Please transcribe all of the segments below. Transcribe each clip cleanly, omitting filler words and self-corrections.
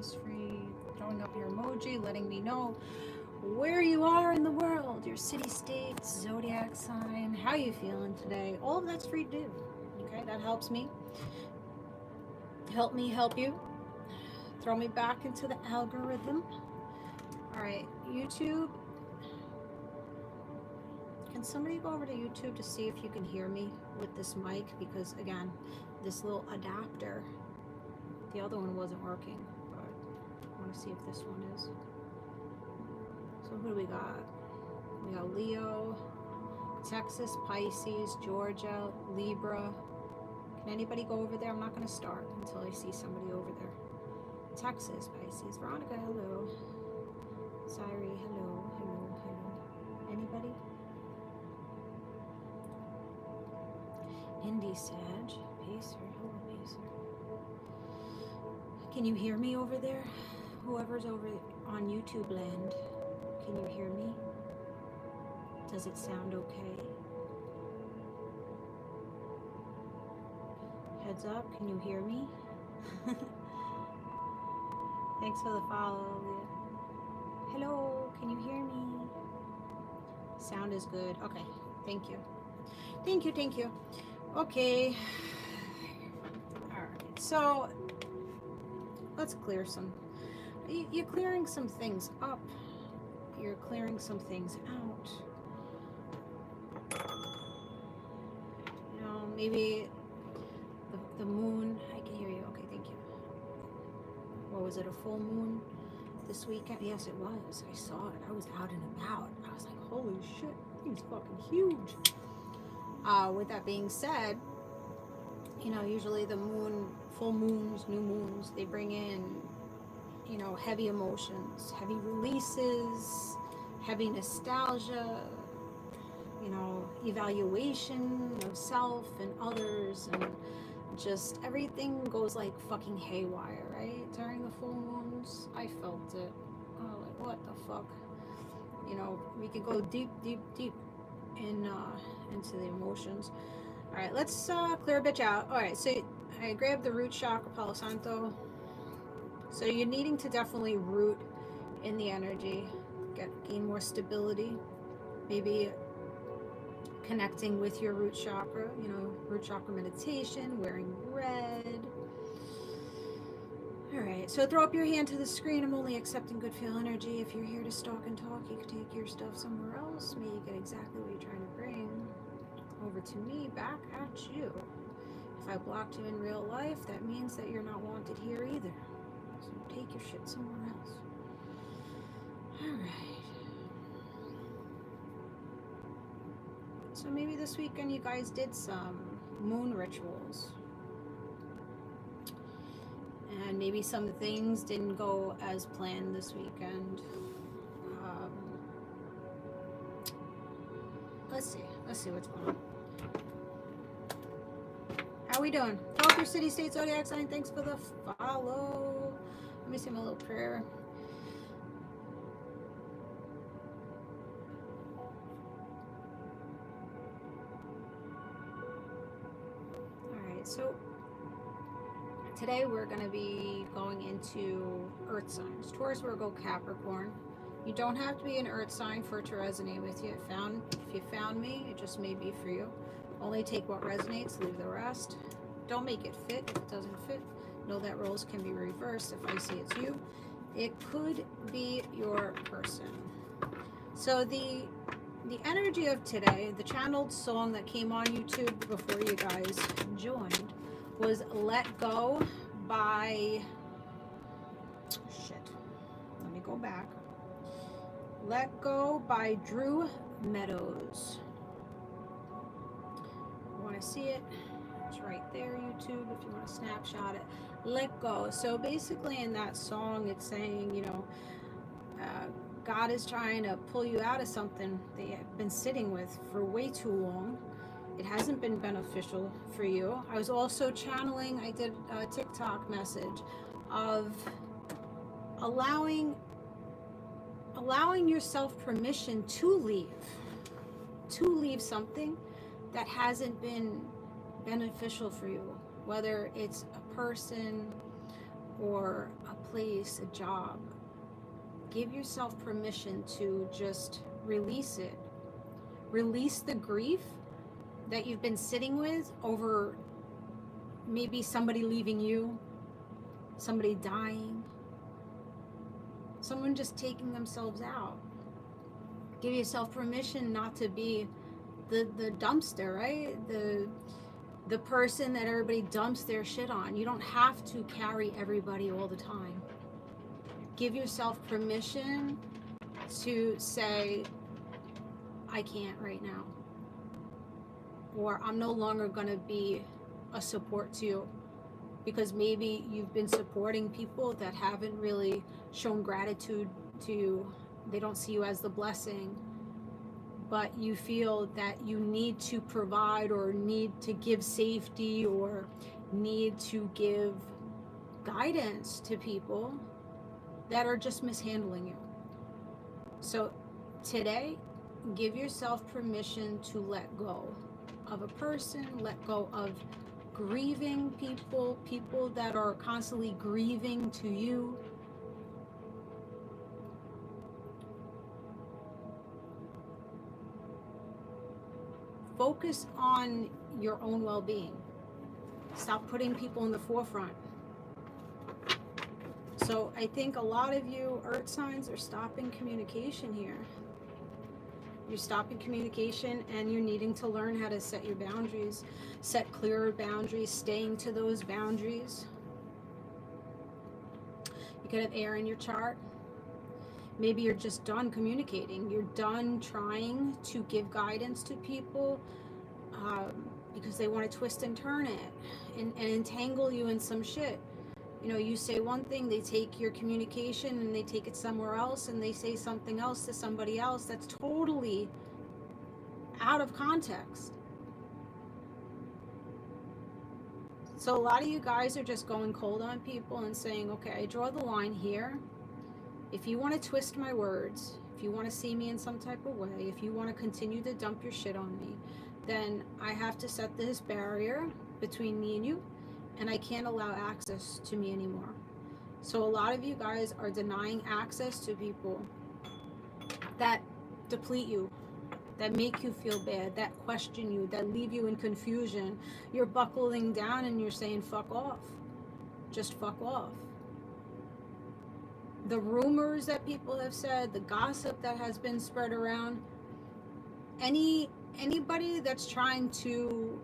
is free. Throwing up your emoji, letting me know where you are in the world, your city, state, zodiac sign, how you feeling today. All of that's free to do. Okay, that helps me. Help me help you. Throw me back into the algorithm. All right, YouTube. Can somebody go over to YouTube to see if you can hear me with this mic? Because again, this little adapter, the other one wasn't working, but I want to see if this one is. So who do we got? We got Leo, Texas, Pisces, Georgia, Libra. Can anybody go over there? I'm not going to start until I see somebody over there. Texas, Pisces, Veronica, hello. Siri, hello, hello, hello. Anybody? Indy, Sag, Pacer, hello, Pacer. Can you hear me over there? Whoever's over on YouTube land, can you hear me? Does it sound okay? Heads up, can you hear me? Thanks for the follow, Leah. Hello, can you hear me? Sound is good. Okay, thank you. Thank you, thank you. Okay. Alright, so let's clear some. You're clearing some things up. You're clearing some things out. You know, maybe the moon. I can hear you. Okay, thank you. What was it, a full moon this weekend? Yes, it was. I saw it. I was out and about. I was like, holy shit, thing's fucking huge. With that being said, you know, usually the moon, full moons, new moons, they bring in, you know, heavy emotions, heavy releases, heavy nostalgia, you know, evaluation of self and others, and just everything goes like fucking haywire, right? During the full moons, I felt it. Oh, like, what the fuck? You know, we could go deep, deep, deep into the emotions. All right, let's clear a bitch out. All right, so I grabbed the root chakra, Palo Santo. So you're needing to definitely root in the energy, gain more stability, maybe connecting with your root chakra, you know, root chakra meditation, wearing red. All right, so throw up your hand to the screen. I'm only accepting good feel energy. If you're here to stalk and talk, you can take your stuff somewhere else. May you get exactly what you're trying to bring over to me, back at you. If I blocked you in real life, that means that you're not wanted here either. So take your shit somewhere else. All right. So maybe this weekend you guys did some moon rituals. And maybe some things didn't go as planned this weekend. Let's see what's going on. How we doing? Help your city, state, zodiac sign. Thanks for the follow. Let me say my little prayer. Alright, so today we're going to be going into earth signs. Taurus, Virgo, Capricorn. You don't have to be an earth sign for it to resonate with you. If you found me, it just may be for you. Only take what resonates, leave the rest. Don't make it fit if it doesn't fit. Know that roles can be reversed. If I see it's you, it could be your person. So the energy of today, the channeled song that came on YouTube before you guys joined, was Let Go by, shit, let me go back. Let Go by Drew Meadows. You want to see it? It's right there, YouTube, if you want to snapshot it. Let go. So basically in that song, it's saying, you know, God is trying to pull you out of something that you've been sitting with for way too long. It hasn't been beneficial for you. I was also channeling, I did a TikTok message of allowing yourself permission to leave something that hasn't been beneficial for you, whether it's a person, or a place, a job, give yourself permission to just release it. Release the grief that you've been sitting with over maybe somebody leaving you, somebody dying, someone just taking themselves out. Give yourself permission not to be the dumpster, right? The person that everybody dumps their shit on. You don't have to carry everybody all the time. Give yourself permission to say, I can't right now. Or I'm no longer going to be a support to you, because maybe you've been supporting people that haven't really shown gratitude to you. They don't see you as the blessing, but you feel that you need to provide or need to give safety or need to give guidance to people that are just mishandling you. So today, give yourself permission to let go of a person, let go of grieving people, people that are constantly grieving to you. Focus on your own well-being. Stop putting people in the forefront. So I think a lot of you earth signs are stopping communication here. You're stopping communication and you're needing to learn how to set your boundaries, set clearer boundaries, staying to those boundaries. You could have air in your chart. Maybe you're just done communicating. You're done trying to give guidance to people because they want to twist and turn it and entangle you in some shit. You know, you say one thing, they take your communication and they take it somewhere else, and they say something else to somebody else that's totally out of context. So a lot of you guys are just going cold on people and saying, okay, I draw the line here. If you want to twist my words, if you want to see me in some type of way, if you want to continue to dump your shit on me, then I have to set this barrier between me and you, and I can't allow access to me anymore. So a lot of you guys are denying access to people that deplete you, that make you feel bad, that question you, that leave you in confusion. You're buckling down and you're saying, fuck off. Just fuck off. The rumors that people have said, the gossip that has been spread around, anybody that's trying to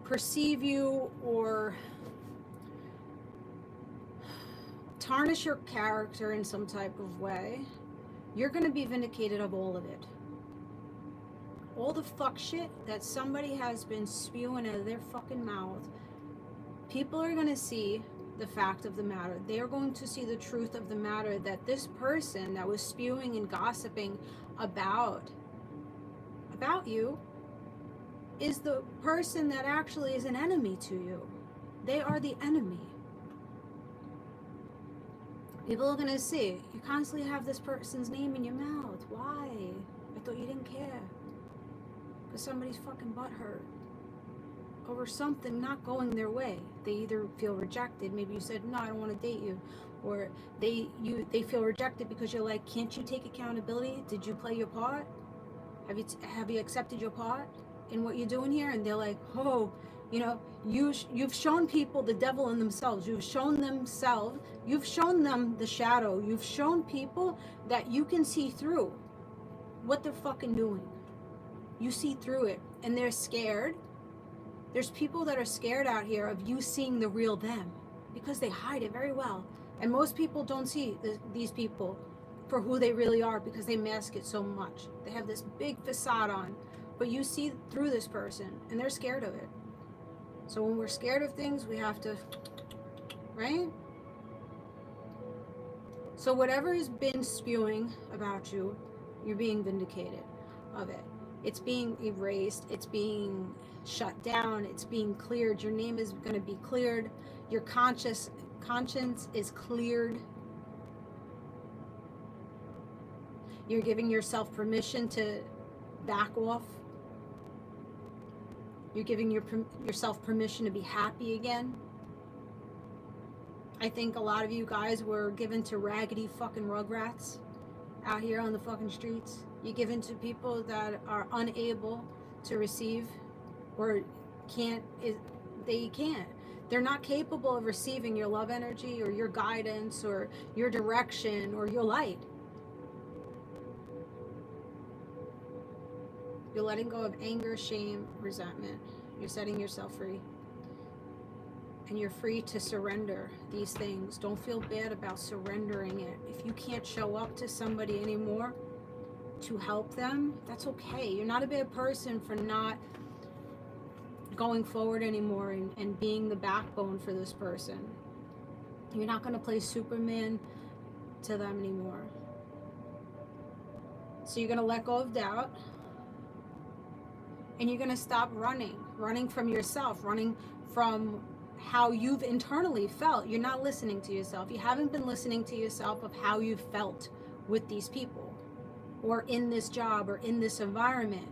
perceive you or tarnish your character in some type of way, you're going to be vindicated of all of it. All the fuck shit that somebody has been spewing out of their fucking mouth, people are going to see the fact of the matter. They're going to see the truth of the matter, that this person that was spewing and gossiping about you is the person that actually is an enemy to you. They are the enemy. People are going to see, you constantly have this person's name in your mouth. Why? I thought you didn't care. Because somebody's fucking butthurt over something not going their way. They either feel rejected. Maybe you said, no, I don't want to date you. Or they feel rejected because you're like, can't you take accountability? Did you play your part? Have you accepted your part in what you're doing here? And they're like, oh, you know, you've shown people the devil in themselves. You've shown them the shadow. You've shown people that you can see through what they're fucking doing. You see through it, and they're scared. There's people that are scared out here of you seeing the real them because they hide it very well. And most people don't see these people for who they really are because they mask it so much. They have this big facade on, but you see through this person, and they're scared of it. So when we're scared of things, we have to, right? So whatever has been spewing about you, you're being vindicated of it. It's being erased. It's being shut down. It's being cleared. Your name is going to be cleared. Your conscience is cleared. You're giving yourself permission to back off. You're giving yourself permission to be happy again. I think a lot of you guys were given to raggedy fucking rugrats out here on the fucking streets. You're given to people that are unable to receive or they can't. They're not capable of receiving your love energy or your guidance or your direction or your light. You're letting go of anger, shame, resentment. You're setting yourself free. And you're free to surrender these things. Don't feel bad about surrendering it. If you can't show up to somebody anymore to help them, that's okay. You're not a bad person for not going forward anymore and being the backbone for this person. You're not going to play Superman to them anymore. So you're going to let go of doubt. And you're going to stop running from yourself, running from how you've internally felt. You're not listening to yourself. You haven't been listening to yourself of how you felt with these people or in this job or in this environment.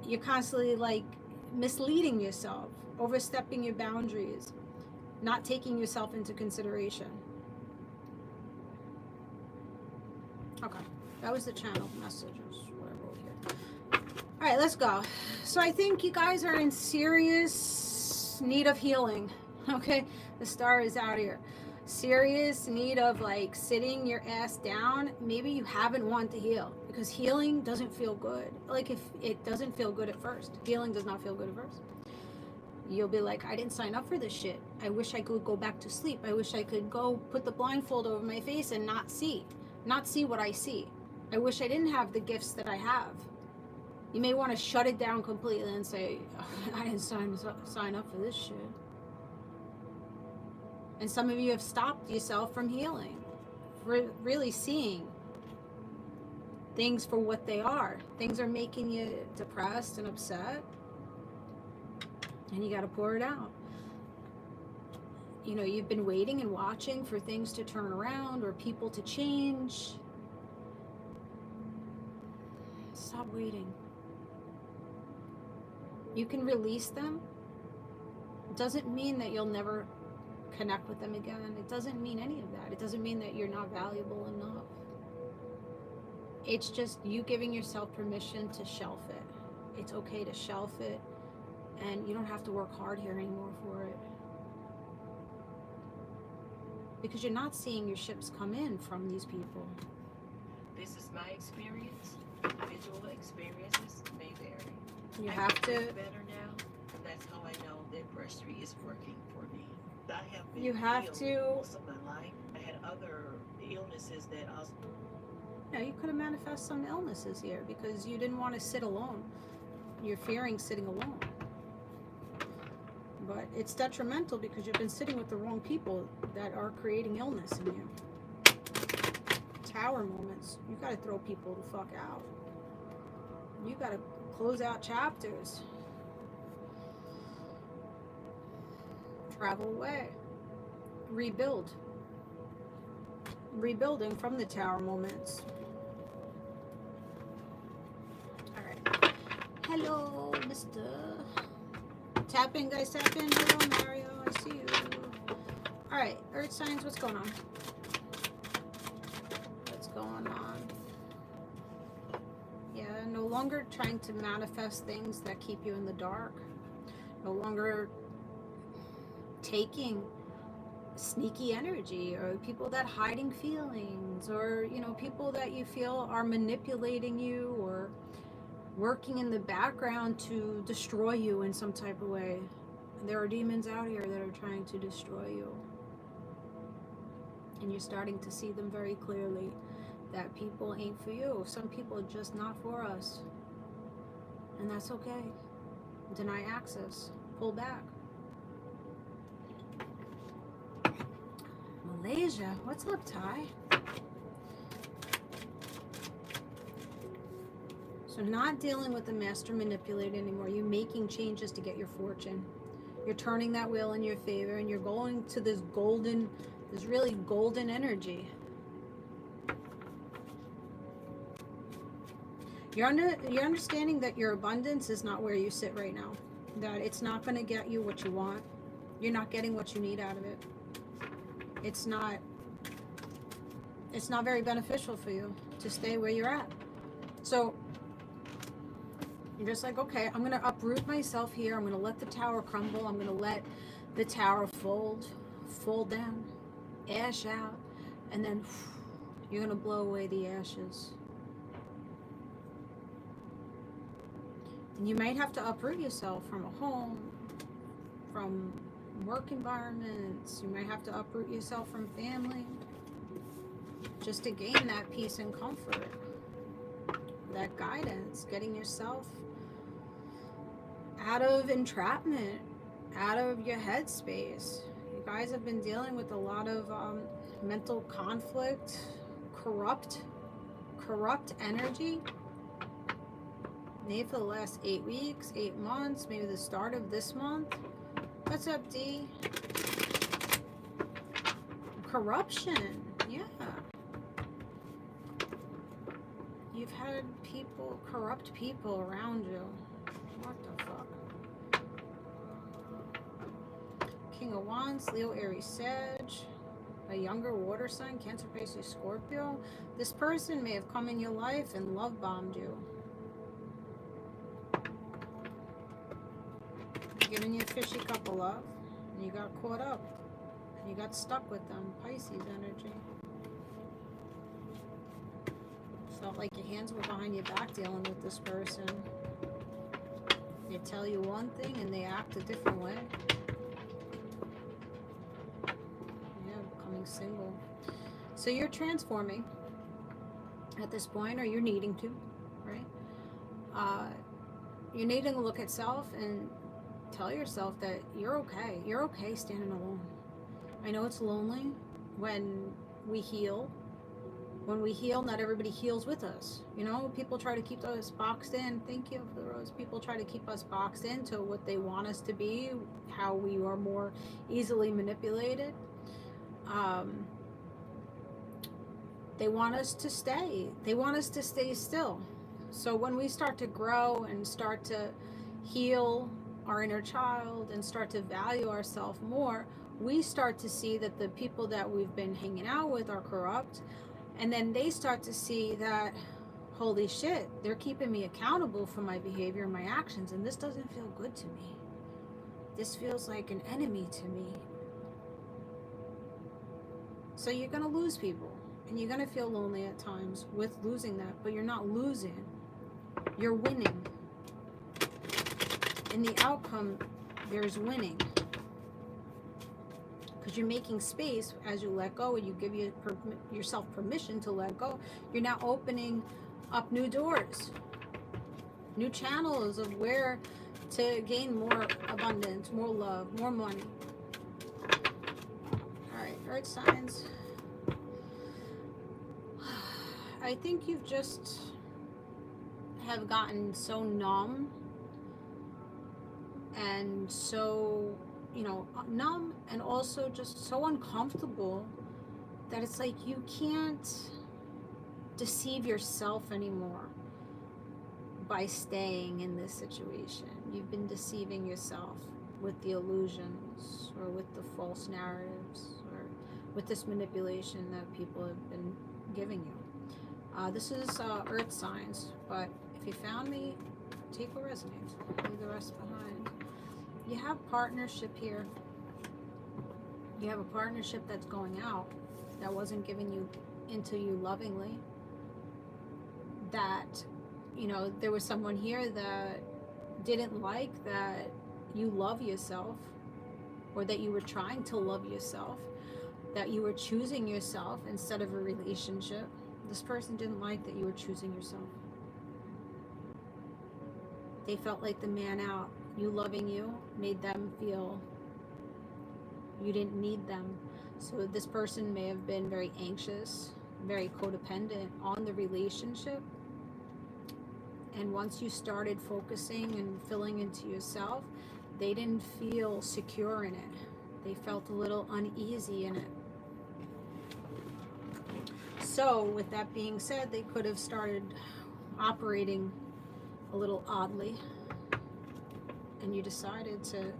You're constantly like misleading yourself, overstepping your boundaries, not taking yourself into consideration. Okay, that was the channel messages, what I wrote here. All right, let's go. So I think you guys are in serious need of healing. Okay, the star is out here. Serious need of like sitting your ass down. Maybe you haven't wanted to heal because healing doesn't feel good. Like if it doesn't feel good at first, healing does not feel good at first. You'll be like, I didn't sign up for this shit. I wish I could go back to sleep. I wish I could go put the blindfold over my face and not see what I see. I wish I didn't have the gifts that I have. You may want to shut it down completely and say, oh, I didn't sign up for this shit. And some of you have stopped yourself from healing, really seeing things for what they are. Things are making you depressed and upset, and you got to pour it out. You know, you've been waiting and watching for things to turn around or people to change. Stop waiting. You can release them. It doesn't mean that you'll never connect with them again. It doesn't mean any of that. It doesn't mean that you're not valuable enough. It's just you giving yourself permission to shelf it. It's okay to shelf it, and you don't have to work hard here anymore for it. Because you're not seeing your ships come in from these people. This is my experience. Individual experiences may vary. You I have feel to. better now. That's how I know that brushtree is working for me. I have been You have healed to. most of my life. I had other illnesses that also. You know, you could have manifested some illnesses here because you didn't want to sit alone. You're fearing sitting alone. But it's detrimental because you've been sitting with the wrong people that are creating illness in you. Tower moments. You got to throw people the fuck out. You got to close out chapters. Travel away. Rebuild. Rebuilding from the tower moments. Alright. Hello, Mr. Tap in, guys, tap in. Hello, Mario. I see you. Alright, Earth signs, what's going on? What's going on? Yeah, no longer trying to manifest things that keep you in the dark. No longer taking sneaky energy or people that hiding feelings or, you know, people that you feel are manipulating you or working in the background to destroy you in some type of way. There are demons out here that are trying to destroy you. And you're starting to see them very clearly that people ain't for you. Some people are just not for us. And that's okay. Deny access. Pull back. Malaysia. What's up, Ty? So not dealing with the master manipulator anymore. You're making changes to get your fortune. You're turning that wheel in your favor and you're going to this golden, this really golden energy. You're understanding that your abundance is not where you sit right now. That it's not going to get you what you want. You're not getting what you need out of it. it's not very beneficial for you to stay where you're at. So you're just like, okay, I'm going to uproot myself here. I'm going to let the tower crumble. I'm going to let the tower fold down, ash out, and then you're going to blow away the ashes. And you might have to uproot yourself from a home, from work environments. You might have to uproot yourself from family just to gain that peace and comfort, that guidance, getting yourself out of entrapment, out of your headspace. You guys have been dealing with a lot of mental conflict, corrupt energy. Maybe for the last 8 weeks, 8 months, maybe the start of this month. What's up, D? Corruption, yeah. You've had people, corrupt people around you. What the fuck? King of Wands, Leo, Aries, Sag, a younger water sign, Cancer, Pisces, Scorpio. This person may have come in your life and love bombed you. Giving you a fishy cup of love, and you got caught up. You got stuck with them. Pisces energy. Felt like your hands were behind your back dealing with this person. They tell you one thing and they act a different way. Yeah, becoming single. So you're transforming at this point, or you're needing to, right? You're needing to look at self and tell yourself that you're okay. You're okay standing alone. I know it's lonely when we heal. When we heal, not everybody heals with us. You know, people try to keep us boxed in. Thank you for the rose. People try to keep us boxed into what they want us to be, how we are more easily manipulated. They want us to stay. They want us to stay still. So when we start to grow and start to heal our inner child and start to value ourselves more, we start to see that the people that we've been hanging out with are corrupt. And then they start to see that, holy shit, they're keeping me accountable for my behavior and my actions, and this doesn't feel good to me. This feels like an enemy to me. So you're going to lose people, and you're going to feel lonely at times with losing that, but you're not losing. You're winning. In the outcome, there's winning. Because you're making space as you let go, and you give yourself permission to let go. You're now opening up new doors, new channels of where to gain more abundance, more love, more money. All right, earth signs. I think you've just have gotten so numb and so, you know, numb and also just so uncomfortable that it's like you can't deceive yourself anymore by staying in this situation. You've been deceiving yourself with the illusions or with the false narratives or with this manipulation that people have been giving you. This is earth signs, but if you found me, take what resonates, leave the rest behind. You have partnership here. You have a partnership that's going out that wasn't giving you into you lovingly. That, you know, there was someone here that didn't like that you love yourself, or that you were trying to love yourself, that you were choosing yourself instead of a relationship. This person didn't like that you were choosing yourself. They felt like the man out. You loving you made them feel you didn't need them. So this person may have been very anxious, very codependent on the relationship. And once you started focusing and filling into yourself, they didn't feel secure in it. They felt a little uneasy in it. So with that being said, they could have started operating a little oddly, and you decided to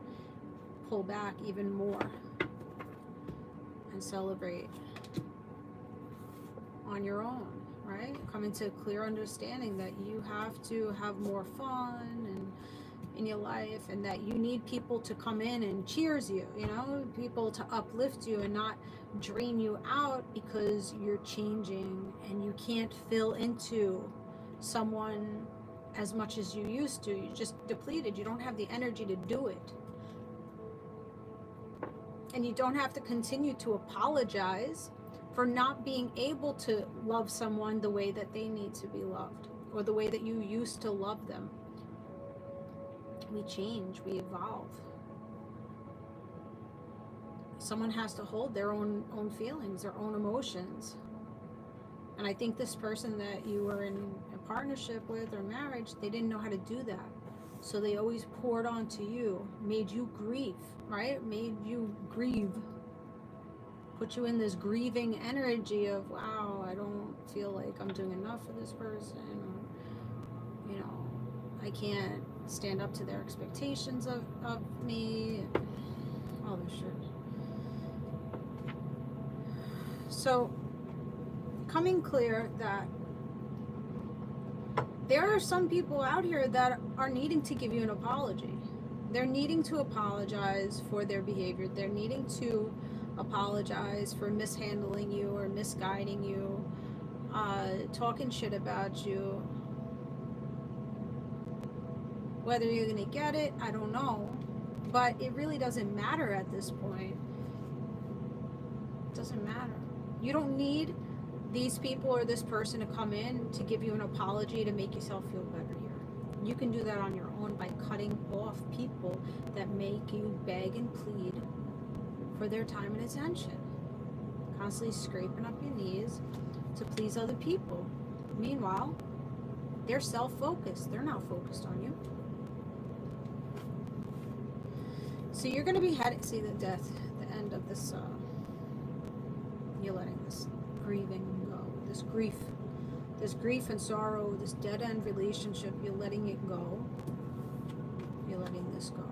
pull back even more. and celebrate on your own, right? Come into a clear understanding that you have to have more fun and in your life, and that you need people to come in and cheers you, you know, people to uplift you and not drain you out because you're changing and you can't fill into someone as much as you used to. You're just depleted. You don't have the energy to do it. And you don't have to continue to apologize for not being able to love someone the way that they need to be loved, or the way that you used to love them. We change, we evolve. Someone has to hold their own feelings, their own emotions. And I think this person that you were in a partnership with or marriage, they didn't know how to do that. So they always poured onto you, made you grieve, right? Made you grieve. Put you in this grieving energy of, wow, I don't feel like I'm doing enough for this person. Or, you know, I can't stand up to their expectations of me. All this shit. So, coming clear that there are some people out here that are needing to give you an apology. They're needing to apologize for their behavior. They're needing to apologize for mishandling you or misguiding you, talking shit about you. Whether you're going to get it, I don't know. But it really doesn't matter at this point. It doesn't matter. You don't need these people or this person to come in to give you an apology to make yourself feel better here. You can do that on your own by cutting off people that make you beg and plead for their time and attention. Constantly scraping up your knees to please other people. Meanwhile, they're self-focused. They're not focused on you. So you're going to be heading, see the death, the end of this, you're letting this grieving go, this grief and sorrow, this dead end relationship, you're letting it go. You're letting this go.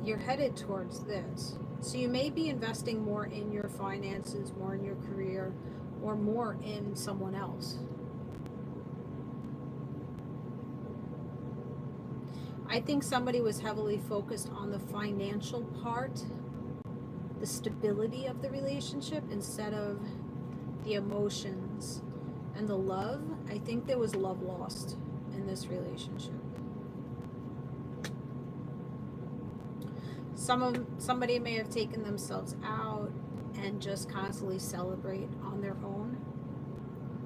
You're headed towards this. So you may be investing more in your finances, more in your career, or more in someone else. I think somebody was heavily focused on the financial part, the stability of the relationship, instead of the emotions and the love. I think there was love lost in this relationship. Somebody may have taken themselves out and just constantly celebrate on their own.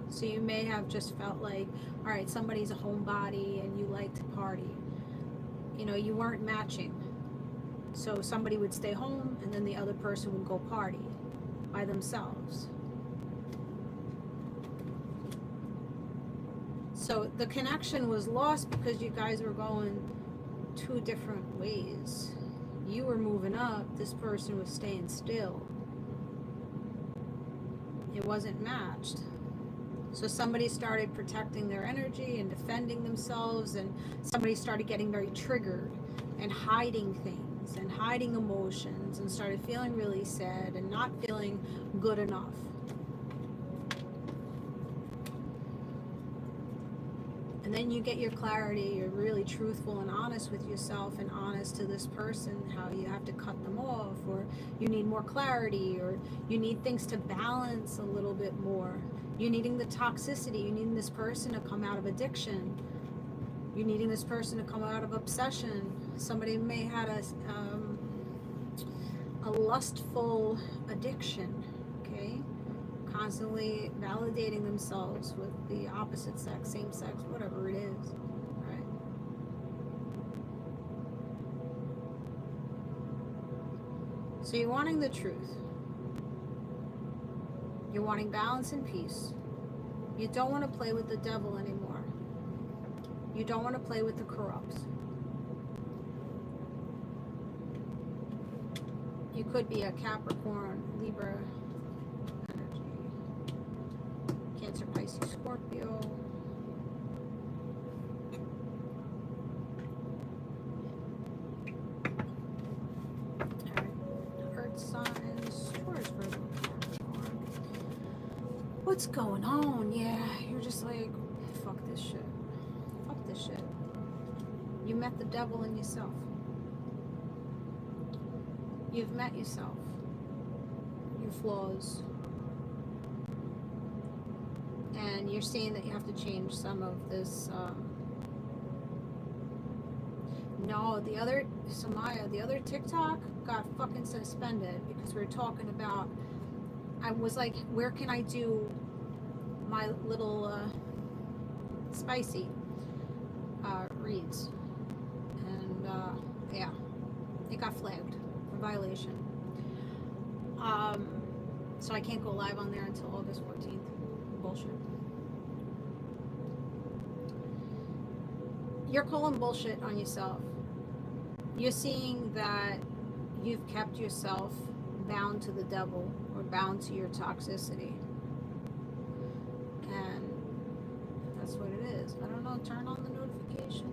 So you may have just felt like, all right, somebody's a homebody and you like to party. You know, you weren't matching. So somebody would stay home and then the other person would go party by themselves. So the connection was lost because you guys were going two different ways. You were moving up, this person was staying still. It wasn't matched. So somebody started protecting their energy and defending themselves, and somebody started getting very triggered and hiding things and hiding emotions and started feeling really sad and not feeling good enough. And then you get your clarity, you're really truthful and honest with yourself and honest to this person, how you have to cut them off, or you need more clarity, or you need things to balance a little bit more. You're needing the toxicity, you're needing this person to come out of addiction. You're needing this person to come out of obsession. Somebody may have a lustful addiction, okay? Constantly validating themselves with the opposite sex, same sex, whatever it is, right? So you're wanting the truth. You're wanting balance and peace. You don't want to play with the devil anymore. You don't want to play with the corrupt. You could be a Capricorn, Libra, Cancer, Pisces, Scorpio. All right. what's going on? Yeah, you're just like, fuck this shit. Fuck this shit. You met the devil in yourself. You've met yourself. Your flaws. And you're seeing that you have to change some of this. No, the other, Samaya, the other TikTok got fucking suspended because we were talking about, I was like, where can I do my little spicy reads? And yeah, it got flagged for violation. So I can't go live on there until August 14th. Bullshit. You're calling bullshit on yourself. You're seeing that you've kept yourself bound to the devil or bound to your toxicity. And that's what it is. I don't know, turn on the notification.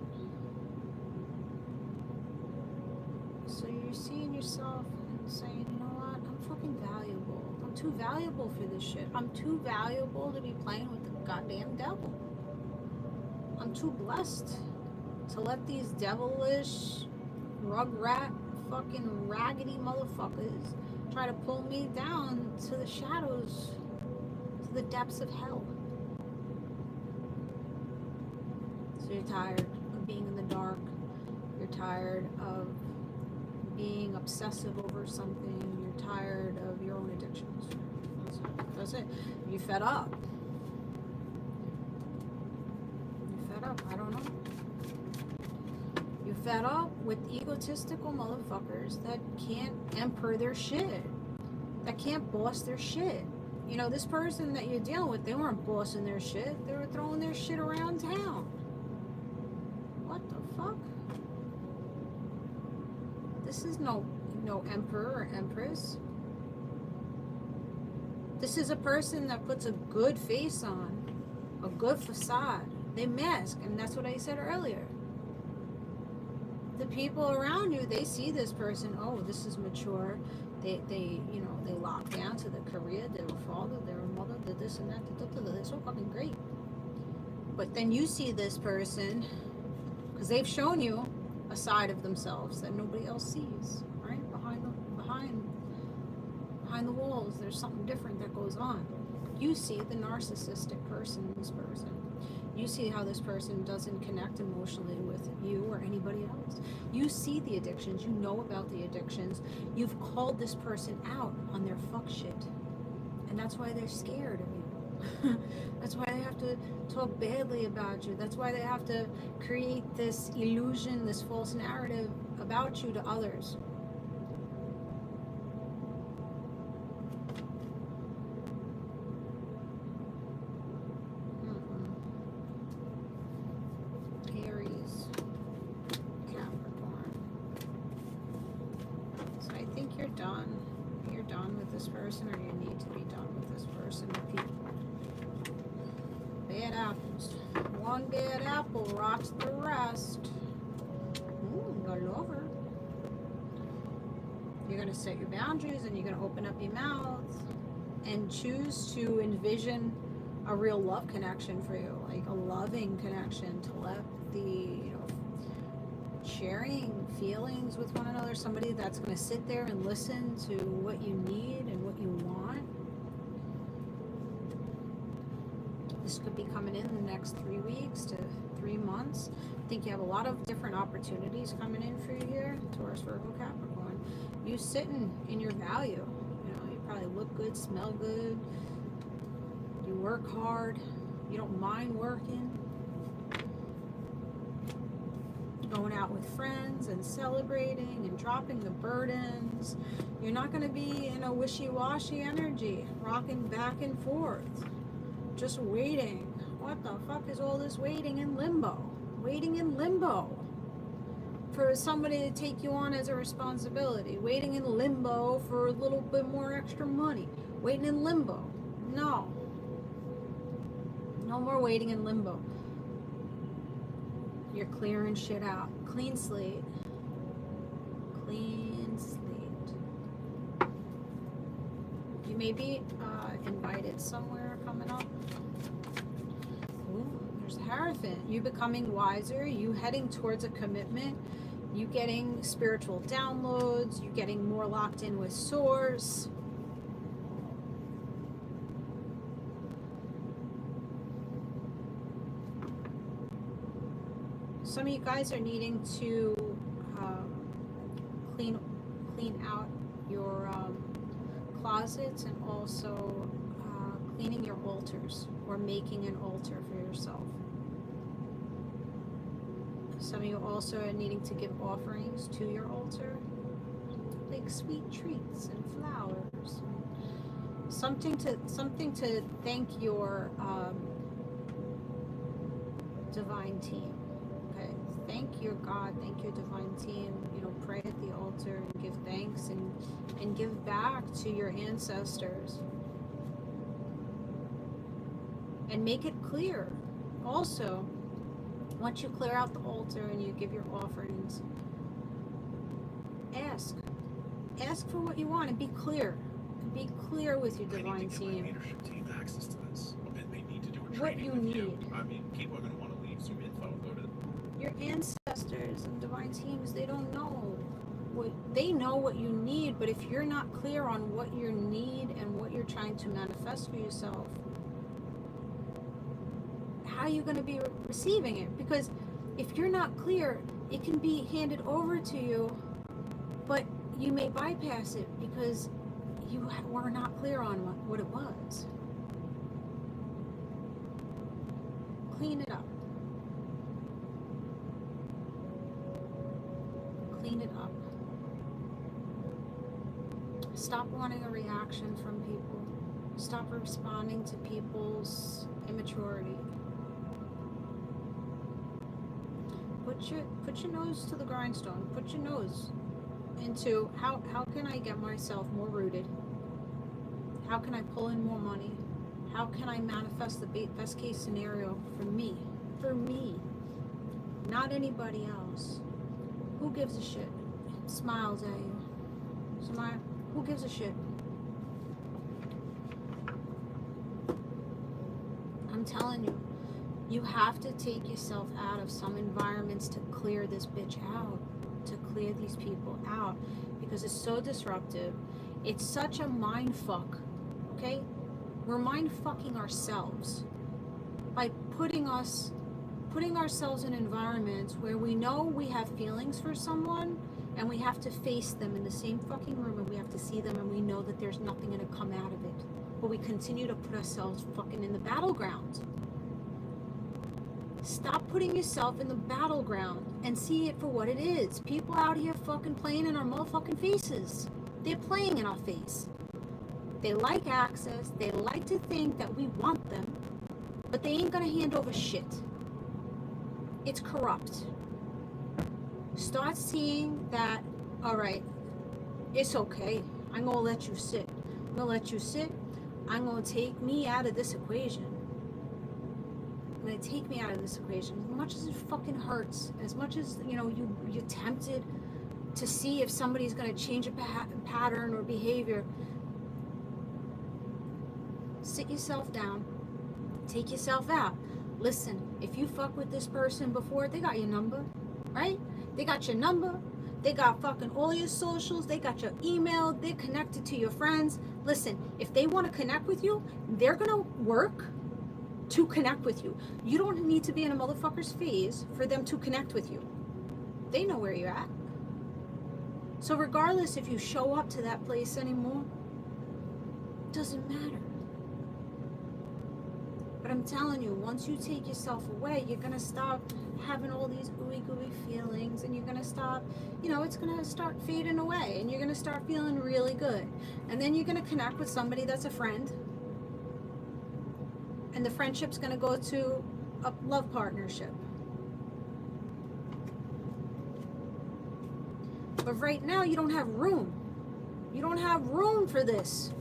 So you're seeing yourself and saying, you know what, I'm fucking valuable. I'm too valuable for this shit. I'm too valuable to be playing with the goddamn devil. I'm too blessed to let these devilish, rugrat, fucking raggedy motherfuckers try to pull me down to the shadows, to the depths of hell. So you're tired of being in the dark. You're tired of being obsessive over something. You're tired of your own addictions. That's it. You fed up. You fed up. I don't know. You're fed up with egotistical motherfuckers that can't emperor their shit. That can't boss their shit. You know, this person that you're dealing with, they weren't bossing their shit. They were throwing their shit around town. What the fuck? This is no emperor or empress. This is a person that puts a good face on, a good facade. They mask, and that's what I said earlier. The people around you, they see this person, oh, this is mature. They lock down to their career, their father, their mother, did this and that, they're so fucking great. But then you see this person, because they've shown you a side of themselves that nobody else sees, right? Behind the walls, there's something different that goes on. You see the narcissistic person in this person. You see how this person doesn't connect emotionally with you or anybody else. You see the addictions. You know about the addictions. You've called this person out on their fuck shit. And that's why they're scared of you. That's why they have to talk badly about you. That's why they have to create this illusion, this false narrative about you to others. Aries, Capricorn. So I think you're done. You're done with this person, or you need to be done with this person. Bad apples. One bad apple rocks the rest. Ooh, got it over. You're going to set your boundaries, and you're going to open up your mouth and choose to envision a real love connection for you, like a loving connection, to let the, sharing feelings with one another, somebody that's going to sit there and listen to what you need and what you want. This could be coming in the next 3 weeks to 3 months. I think you have a lot of different opportunities coming in for you here, Taurus, Virgo, Capricorn. You sitting in your value. You probably look good, smell good. You work hard. You don't mind working. Going out with friends and celebrating and dropping the burdens. You're not going to be in a wishy-washy energy, rocking back and forth. Just waiting. What the fuck is all this waiting in limbo? Waiting in limbo for somebody to take you on as a responsibility. Waiting in limbo for a little bit more extra money. Waiting in limbo. No. No more waiting in limbo. You're clearing shit out. Clean slate. Clean slate. You may be invited somewhere coming up. Ooh, there's the Hierophant. You becoming wiser, you heading towards a commitment, you getting spiritual downloads, you getting more locked in with Source. Some of you guys are needing to clean out your closets, and also cleaning your altars, or making an altar for yourself. Some of you also are needing to give offerings to your altar, like sweet treats and flowers, something to thank your divine team. Okay, thank your God, thank your divine team. You know, pray at the altar and give thanks and give back to your ancestors. And make it clear. Also, once you clear out the altar and you give your offerings, ask for what you want, and be clear. Be clear with your divine team. Leadership team access to this, and they need to do a What training you with need. you. I mean, people are going to want to leave some info. Go to Your ancestors and divine teams, they don't know they know what you need, but if you're not clear on what you need and what you're trying to manifest for yourself, how are you going to be receiving it? Because if you're not clear, it can be handed over to you, but you may bypass it because you were not clear on what it was. Clean it up. Clean it up. Stop wanting a reaction from people. Stop responding to people's immaturity. Put your nose to the grindstone. Put your nose into how can I get myself more rooted? How can I pull in more money? How can I manifest the best case scenario for me? For me, not anybody else. Who gives a shit? Smiles at you. Smile. Who gives a shit? I'm telling you, you have to take yourself out of some environments to clear this bitch out, to clear these people out, because it's so disruptive. It's such a mind fuck, okay? We're mind fucking ourselves by putting ourselves in environments where we know we have feelings for someone, and we have to face them in the same fucking room, and we have to see them, and we know that there's nothing going to come out of it. But we continue to put ourselves fucking in the battleground. Stop putting yourself in the battleground and see it for what it is. People out here fucking playing in our motherfucking faces. They're playing in our face. They like access. They like to think that we want them, but they ain't gonna hand over shit. It's corrupt. Start seeing that, all right, it's okay. I'm gonna let you sit. I'm gonna let you sit. I'm gonna take me out of this equation. I'm gonna take me out of this equation. As much as it fucking hurts, as much as, you know, you're tempted to see if somebody's gonna change a pattern or behavior, sit yourself down, take yourself out. Listen, if you fuck with this person before, they got your number, right? They got your number. They got fucking all your socials. They got your email. They're connected to your friends. Listen, if they want to connect with you, they're going to work to connect with you. You don't need to be in a motherfucker's face for them to connect with you. They know where you're at. So regardless if you show up to that place anymore, doesn't matter. But I'm telling you, once you take yourself away, you're going to stop having all these ooey gooey feelings, and you're going to stop, you know, it's going to start fading away, and you're going to start feeling really good. And then you're going to connect with somebody that's a friend, and the friendship's going to go to a love partnership. But right now, you don't have room. You don't have room for this.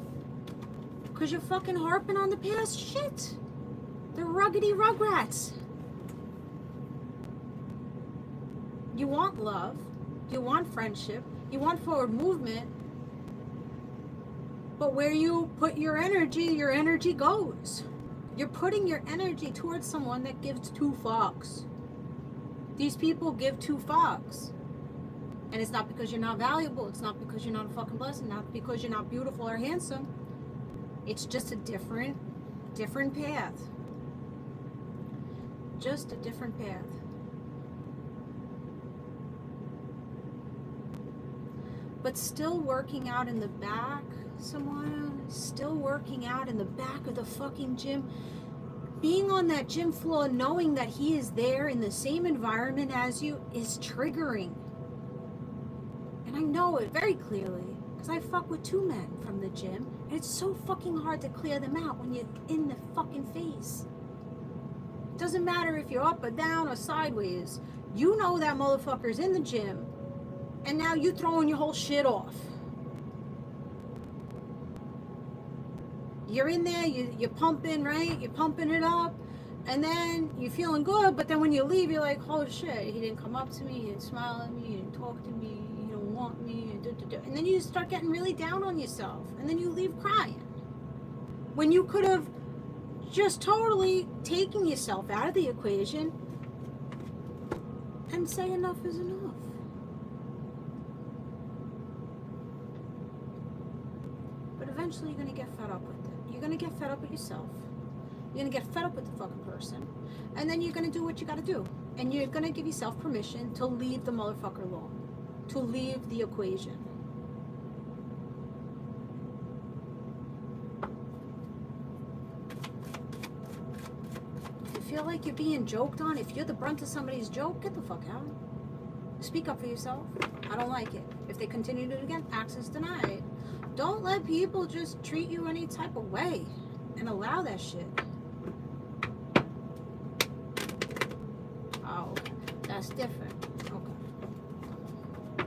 Because you're fucking harping on the past shit. The ruggedy rugrats. You want love. You want friendship. You want forward movement. But where you put your energy goes. You're putting your energy towards someone that gives two fucks. These people give two fucks. And it's not because you're not valuable. It's not because you're not a fucking blessing. Not because you're not beautiful or handsome. It's just a different path. Just a different path. But still working out in the back, someone still working out in the back of the fucking gym. Being on that gym floor, knowing that he is there in the same environment as you is triggering. And I know it very clearly because I fuck with two men from the gym. And it's so fucking hard to clear them out when you're in the fucking face. It doesn't matter if you're up or down or sideways. You know that motherfucker's in the gym. And now you throwing your whole shit off. You're in there, you're pumping, right? You're pumping it up. And then you're feeling good. But then when you leave, you're like, oh shit, he didn't come up to me. He didn't smile at me. He didn't talk to me. He don't want me. And then you start getting really down on yourself. And then you leave crying. When you could have just totally taken yourself out of the equation and say enough is enough. But eventually you're going to get fed up with it. You're going to get fed up with yourself. You're going to get fed up with the fucking person. And then you're going to do what you got to do. And you're going to give yourself permission to leave the motherfucker alone. To leave the equation. If you feel like you're being joked on, if you're the brunt of somebody's joke, get the fuck out. Speak up for yourself. I don't like it. If they continue to do it again, access denied. Don't let people just treat you any type of way and allow that shit. Oh, that's different. Okay.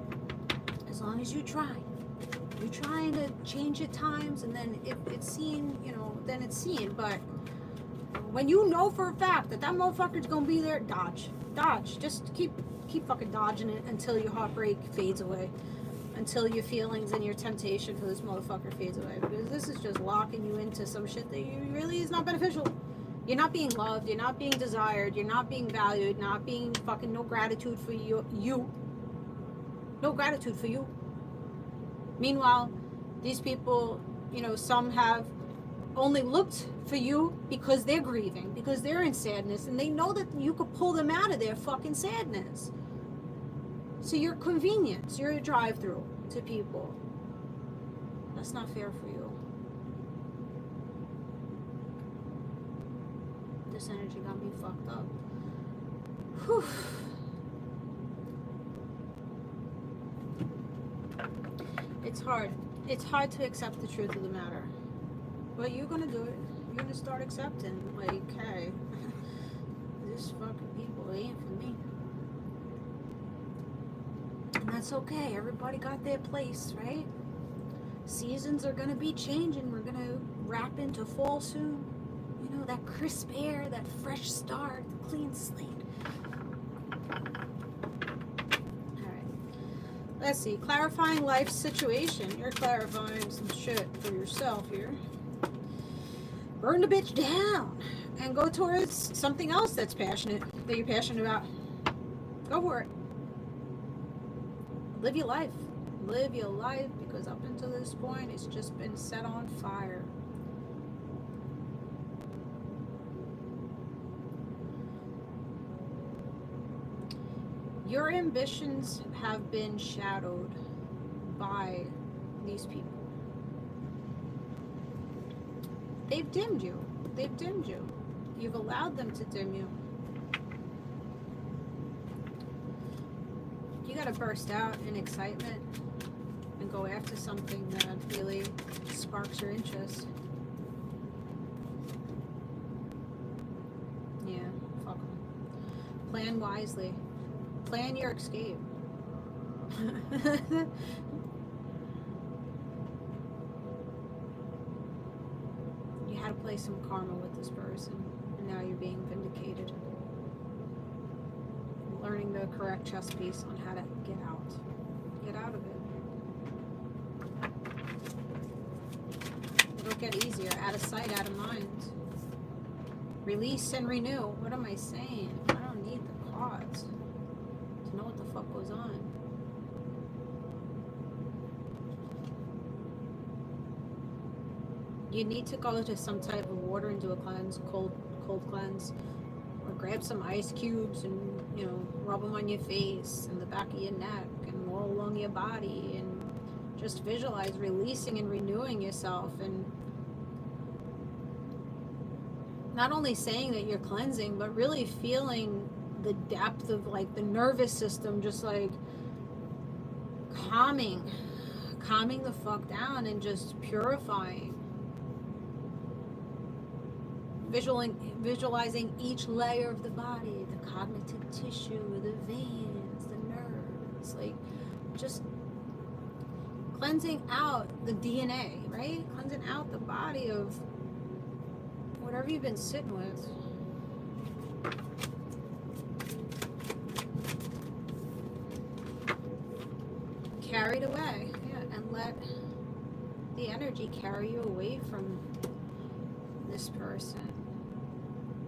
As long as you try. You're trying to change your times, and then if it's seen, then it's seen. But when you know for a fact that that motherfucker's gonna be there, dodge. Just keep fucking dodging it until your heartbreak fades away. Until your feelings and your temptation for this motherfucker fades away. Because this is just locking you into some shit that you really is not beneficial. You're not being loved. You're not being desired. You're not being valued. Not being fucking no gratitude for you. No gratitude for you. Meanwhile, these people, some have only looked for you because they're grieving. Because they're in sadness. And they know that you could pull them out of their fucking sadness. So you're convenience, you're a drive-through to people. That's not fair for you. This energy got me fucked up. Whew. It's hard. It's hard to accept the truth of the matter. But you're gonna do it. You're gonna start accepting, like, hey, this fucking people ain't for me. And that's okay. Everybody got their place, right? Seasons are going to be changing. We're going to wrap into fall soon. That crisp air, that fresh start, the clean slate. All right. Let's see. Clarifying life situation. You're clarifying some shit for yourself here. Burn the bitch down and go towards something else that you're passionate about. Go for it. Live your life. Live your life, because up until this point, it's just been set on fire. Your ambitions have been shadowed by these people. They've dimmed you. They've dimmed you. You've allowed them to dim you. You gotta burst out in excitement and go after something that really sparks your interest. Yeah, fuck 'em. Plan wisely. Plan your escape. You had to play some karma with this person, and now you're being vindicated. Learning the correct chess piece on how to get out. Get out of it. get easier. Out of sight, out of mind. Release and renew. What am I saying? I don't need the cards to know what the fuck goes on. You need to go to some type of water and do a cleanse, cold cleanse, or grab some ice cubes and, you know, rub them on your face and the back of your neck and all along your body, and just visualize releasing and renewing yourself, and not only saying that you're cleansing, but really feeling the depth of like the nervous system just like calming the fuck down and just purifying. Visualizing each layer of the body, the cognitive tissue, the veins, the nerves, like just cleansing out the DNA, right? Cleansing out the body of whatever you've been sitting with. Carried away, yeah, and let the energy carry you away from this person.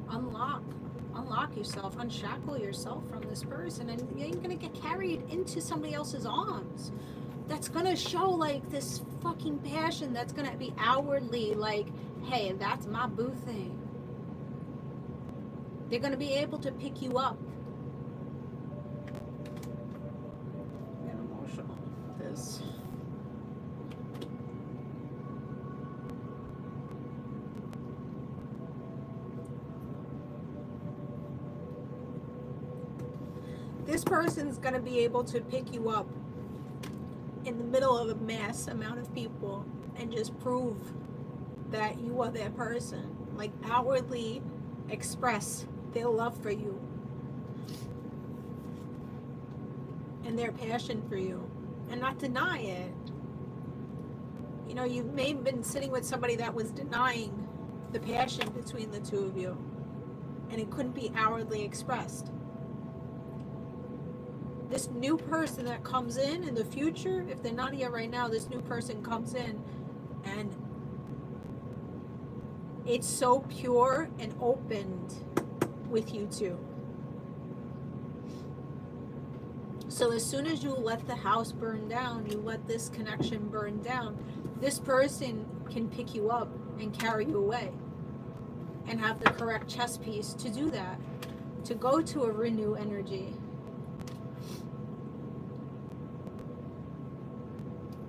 Unlock yourself, unshackle yourself from this person, and you ain't gonna get carried into somebody else's arms. That's gonna show like this fucking passion. That's gonna be outwardly like, hey, that's my boo thing. They're gonna be able to pick you up. I'm getting emotional with this. This person's going to be able to pick you up in the middle of a mass amount of people and just prove that you are that person. Like outwardly express their love for you and their passion for you, and not deny it. You know, you may have been sitting with somebody that was denying the passion between the two of you, and it couldn't be outwardly expressed. This new person that comes in the future, if they're not here right now, this new person comes in and it's so pure and opened with you two. So as soon as you let the house burn down, you let this connection burn down, this person can pick you up and carry you away and have the correct chess piece to do that, to go to a renew energy.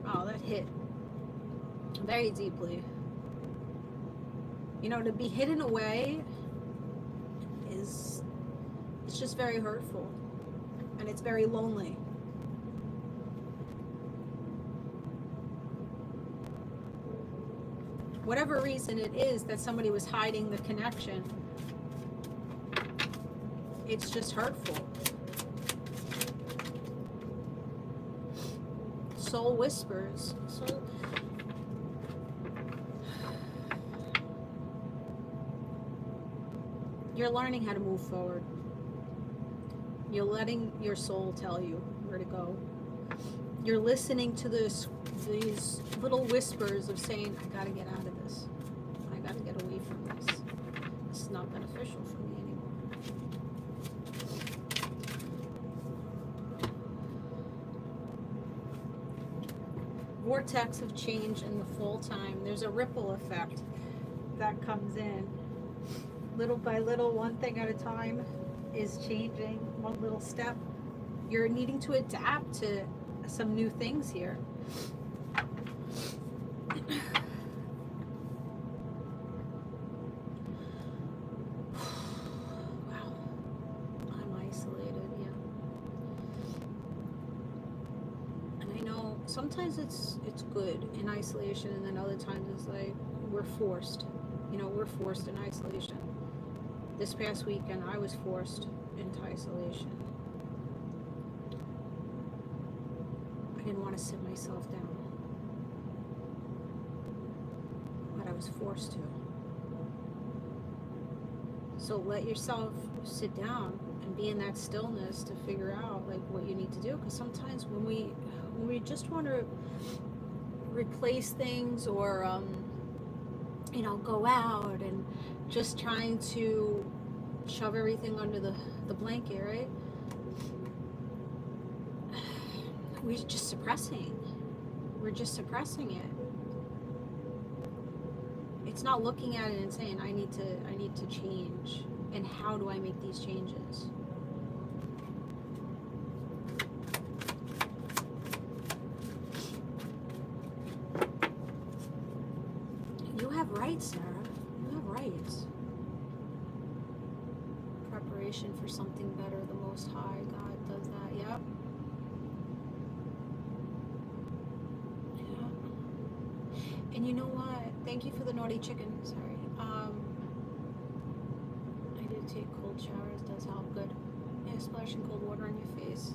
Oh, that hit very deeply. You know, to be hidden away it's just very hurtful, and it's very lonely. Whatever reason it is that somebody was hiding the connection, it's just hurtful. Soul whispers. You're learning how to move forward. You're letting your soul tell you where to go. You're listening to these little whispers of saying, I gotta get out of this. I gotta get away from this. This is not beneficial for me anymore. Vortex of change in the full time. There's a ripple effect that comes in. Little by little, one thing at a time is changing, one little step. You're needing to adapt to some new things here. Wow. I'm isolated, yeah. And I know sometimes it's good in isolation, and then other times it's like we're forced. You know, we're forced in isolation. This past weekend, I was forced into isolation. I didn't want to sit myself down, but I was forced to. So let yourself sit down and be in that stillness to figure out like what you need to do. Because sometimes when we just want to replace things or you know, go out and just trying to shove everything under the blanket, right? We're just suppressing. We're just suppressing it. It's not looking at it and saying, I need to change. And how do I make these changes? You have rights, Sarah. You have rights. Preparation for something better. The Most High God does that. Yep. Yeah. And you know what? Thank you for the naughty chicken. Sorry. I did take cold showers. Does help. Good. Yeah, splashing cold water on your face.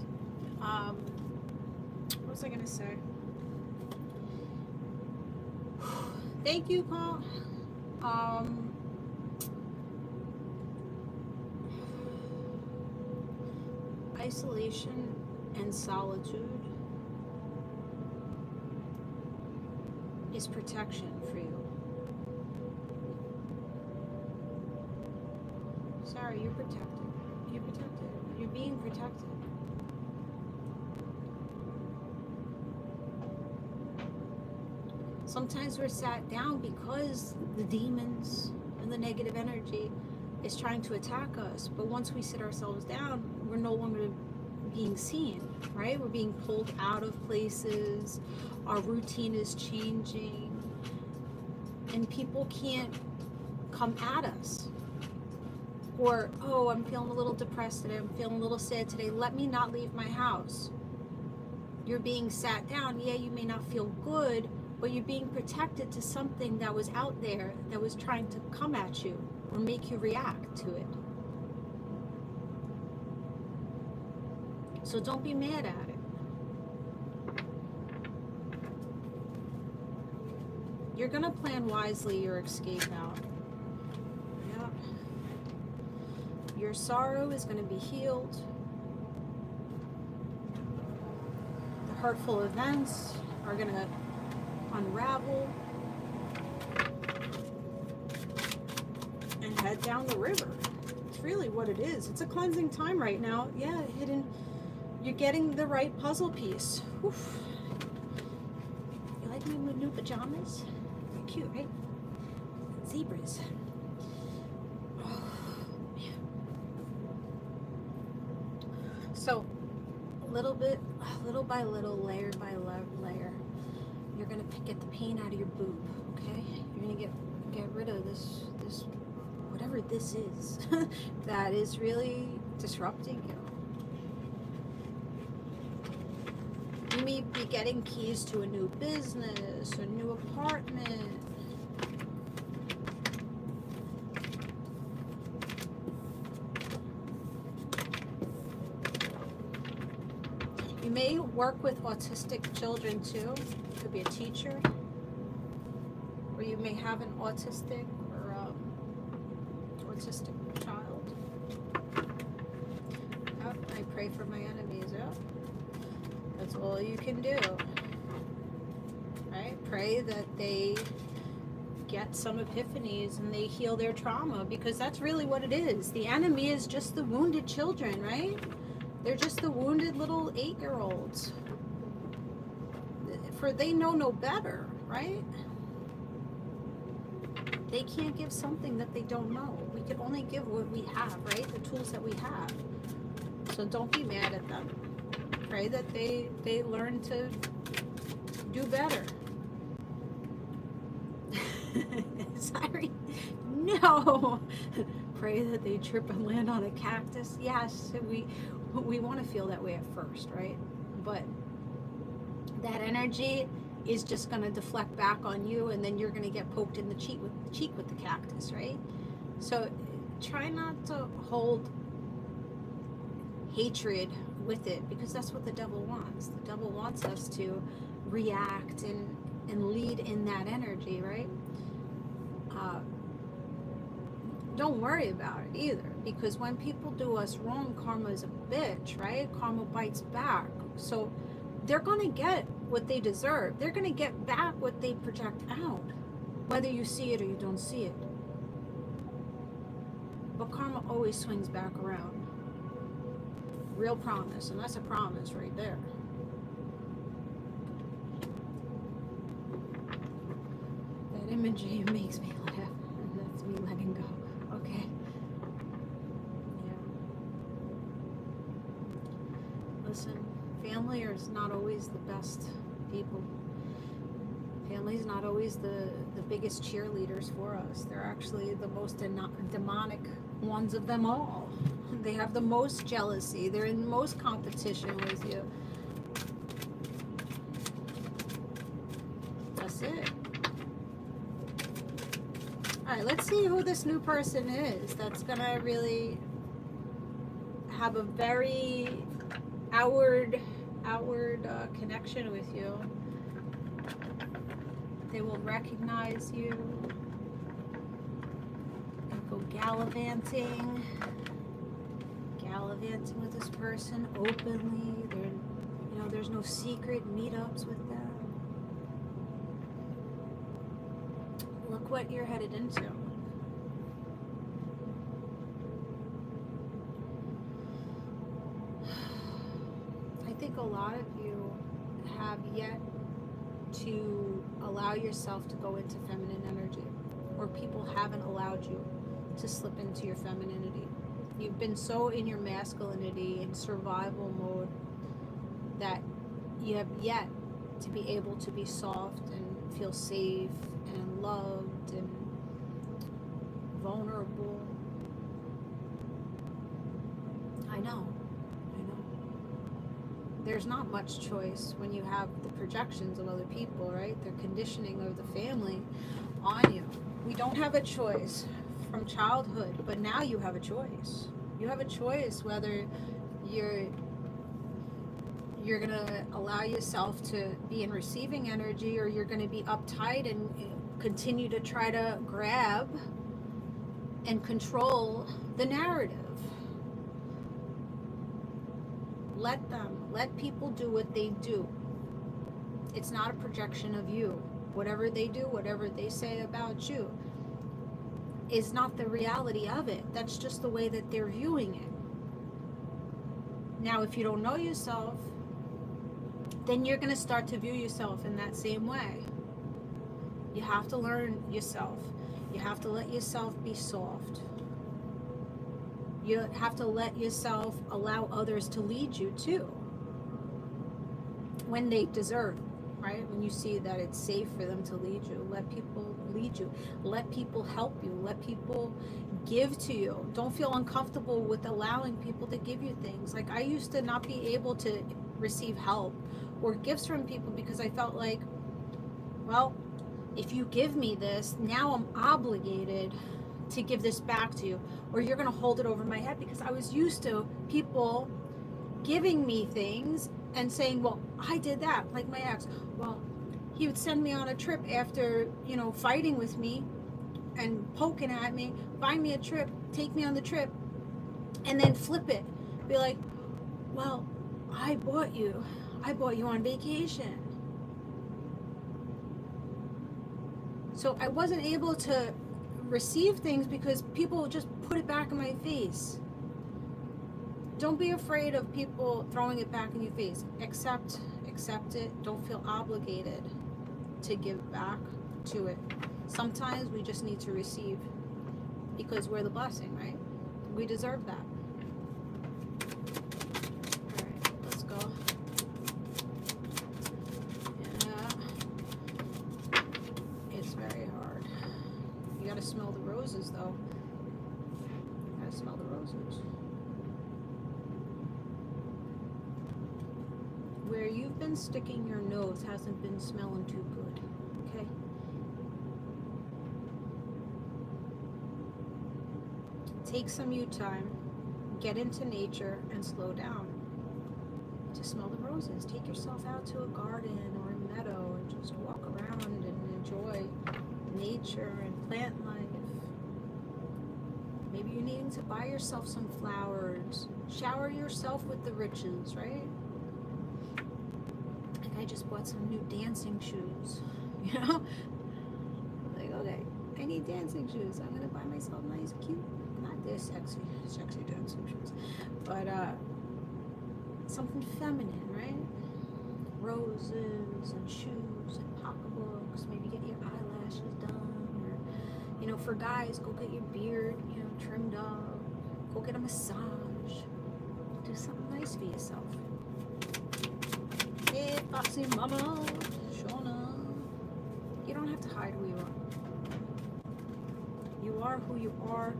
What was I gonna say? Thank you, Paul. Isolation and solitude is protection for you. Sorry, you're protected. You're protected. You're being protected. Sometimes we're sat down because the demons and the negative energy is trying to attack us. But once we sit ourselves down, we're no longer being seen, right? We're being pulled out of places. Our routine is changing. And people can't come at us. Or, oh, I'm feeling a little depressed today. I'm feeling a little sad today. Let me not leave my house. You're being sat down. Yeah, you may not feel good, but you're being protected to something that was out there that was trying to come at you or make you react to it. So don't be mad at it. You're going to plan wisely your escape out. Yeah. Your sorrow is going to be healed. The hurtful events are going to unravel and head down the river. It's really what it is. It's a cleansing time right now. Yeah, you're getting the right puzzle piece. Oof. You like my new pajamas? They're cute, right? Zebras. Oh, man. So, little by little, layer by layer, you're gonna get the pain out of your boob, okay? You're gonna get rid of this whatever this is that is really disrupting you. You may be getting keys to a new business, a new apartment. You may work with autistic children too. You could be a teacher. Or you may have an autistic child. Oh, I pray for my enemies. Oh. That's all you can do. Right? Pray that they get some epiphanies and they heal their trauma, because that's really what it is. The enemy is just the wounded children, right? They're just the wounded little 8-year-olds. For they know no better, right? They can't give something that they don't know. We can only give what we have, right? The tools that we have. So don't be mad at them. Pray that they learn to do better. Sorry. No. Pray that they trip and land on a cactus. Yes, we want to feel that way at first, right? But that energy is just going to deflect back on you, and then you're going to get poked in the cheek with the cactus, right? So try not to hold hatred with it, because that's what the devil wants. The devil wants us to react and lead in that energy, right? Don't worry about it either, because when people do us wrong, karma is a bitch, right? Karma bites back. So they're going to get what they deserve. They're going to get back what they project out. whether you see it or you don't see it. But karma always swings back around. Real promise, and that's a promise right there. That imagery makes me laugh, and that's me letting go. Okay. Yeah. Listen, family is not always the best people. Family is not always the biggest cheerleaders for us. They're actually the most demonic ones of them all. They have the most jealousy. They're in the most competition with you. That's it. Alright, let's see who this new person is that's gonna really have a very outward connection with you. They will recognize you. And go gallivanting with this person openly. There's no secret meetups with them. Look what you're headed into. I think a lot of you have yet to allow yourself to go into feminine energy, or people haven't allowed you to slip into your femininity. You've been so in your masculinity and survival mode that you have yet to be able to be soft and feel safe and loved and vulnerable. I know. There's not much choice when you have the projections of other people, right? The conditioning of the family on you. We don't have a choice from childhood, but now you have a choice. You have a choice whether you're gonna allow yourself to be in receiving energy, or you're gonna be uptight and continue to try to grab and control the narrative. Let people do what they do. It's not a projection of you. Whatever they do, whatever they say about you, is not the reality of it. That's just the way that they're viewing it. Now, if you don't know yourself, then you're going to start to view yourself in that same way. You have to learn yourself. You have to let yourself be soft. You have to let yourself allow others to lead you too, when they deserve, right? When you see that it's safe for them to lead you, let people lead you. Let people help you. Let people give to you. Don't feel uncomfortable with allowing people to give you things. Like, I used to not be able to receive help or gifts from people because I felt like, well, if you give me this, now I'm obligated to give this back to you, or you're going to hold it over my head, because I was used to people giving me things and saying, well, I did that. Like my ex, well, he would send me on a trip after, fighting with me and poking at me, buy me a trip, take me on the trip, and then flip it. Be like, well, I bought you on vacation. So I wasn't able to receive things because people just put it back in my face. Don't be afraid of people throwing it back in your face. Accept it. Don't feel obligated to give back to it. Sometimes we just need to receive because we're the blessing, right? We deserve that. All right, let's go. Yeah. It's very hard. You gotta smell the roses, though. You gotta smell the roses. Where you've been sticking your nose hasn't been smelling too good, okay? Take some you time, get into nature, and slow down to smell the roses. Take yourself out to a garden or a meadow and just walk around and enjoy nature and plant life. Maybe you're needing to buy yourself some flowers. Shower yourself with the riches, right? Like, I just bought some new dancing shoes, Like, okay, need dancing shoes. I'm gonna buy myself nice, cute, not this sexy dancing shoes, but something feminine, right? Roses and shoes and pocketbooks. Maybe get your eyelashes done, or you know, for guys, go get your beard, you know, trimmed up. Go get a massage. Do something nice for yourself. Hey, Foxy Mama, Shona. You don't have to hide who you are. You are who you are.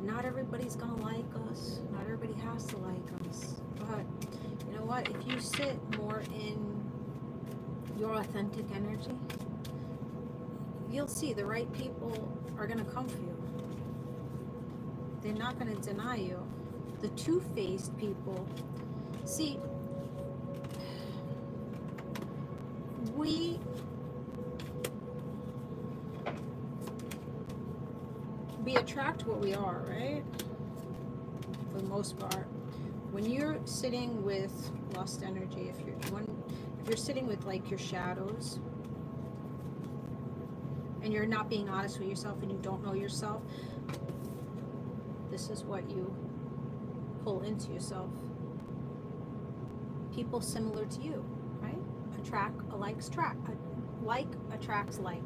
Not everybody's gonna like us. Not everybody has to like us. But you know what? If you sit more in your authentic energy, you'll see the right people are gonna come for you. They're not gonna deny you. The two-faced people, see, we attract what we are, right? For the most part. When you're sitting with lost energy, if you're sitting with like your shadows, and you're not being honest with yourself, and you don't know yourself, this is what you pull into yourself. People similar to you, right? Like attracts like.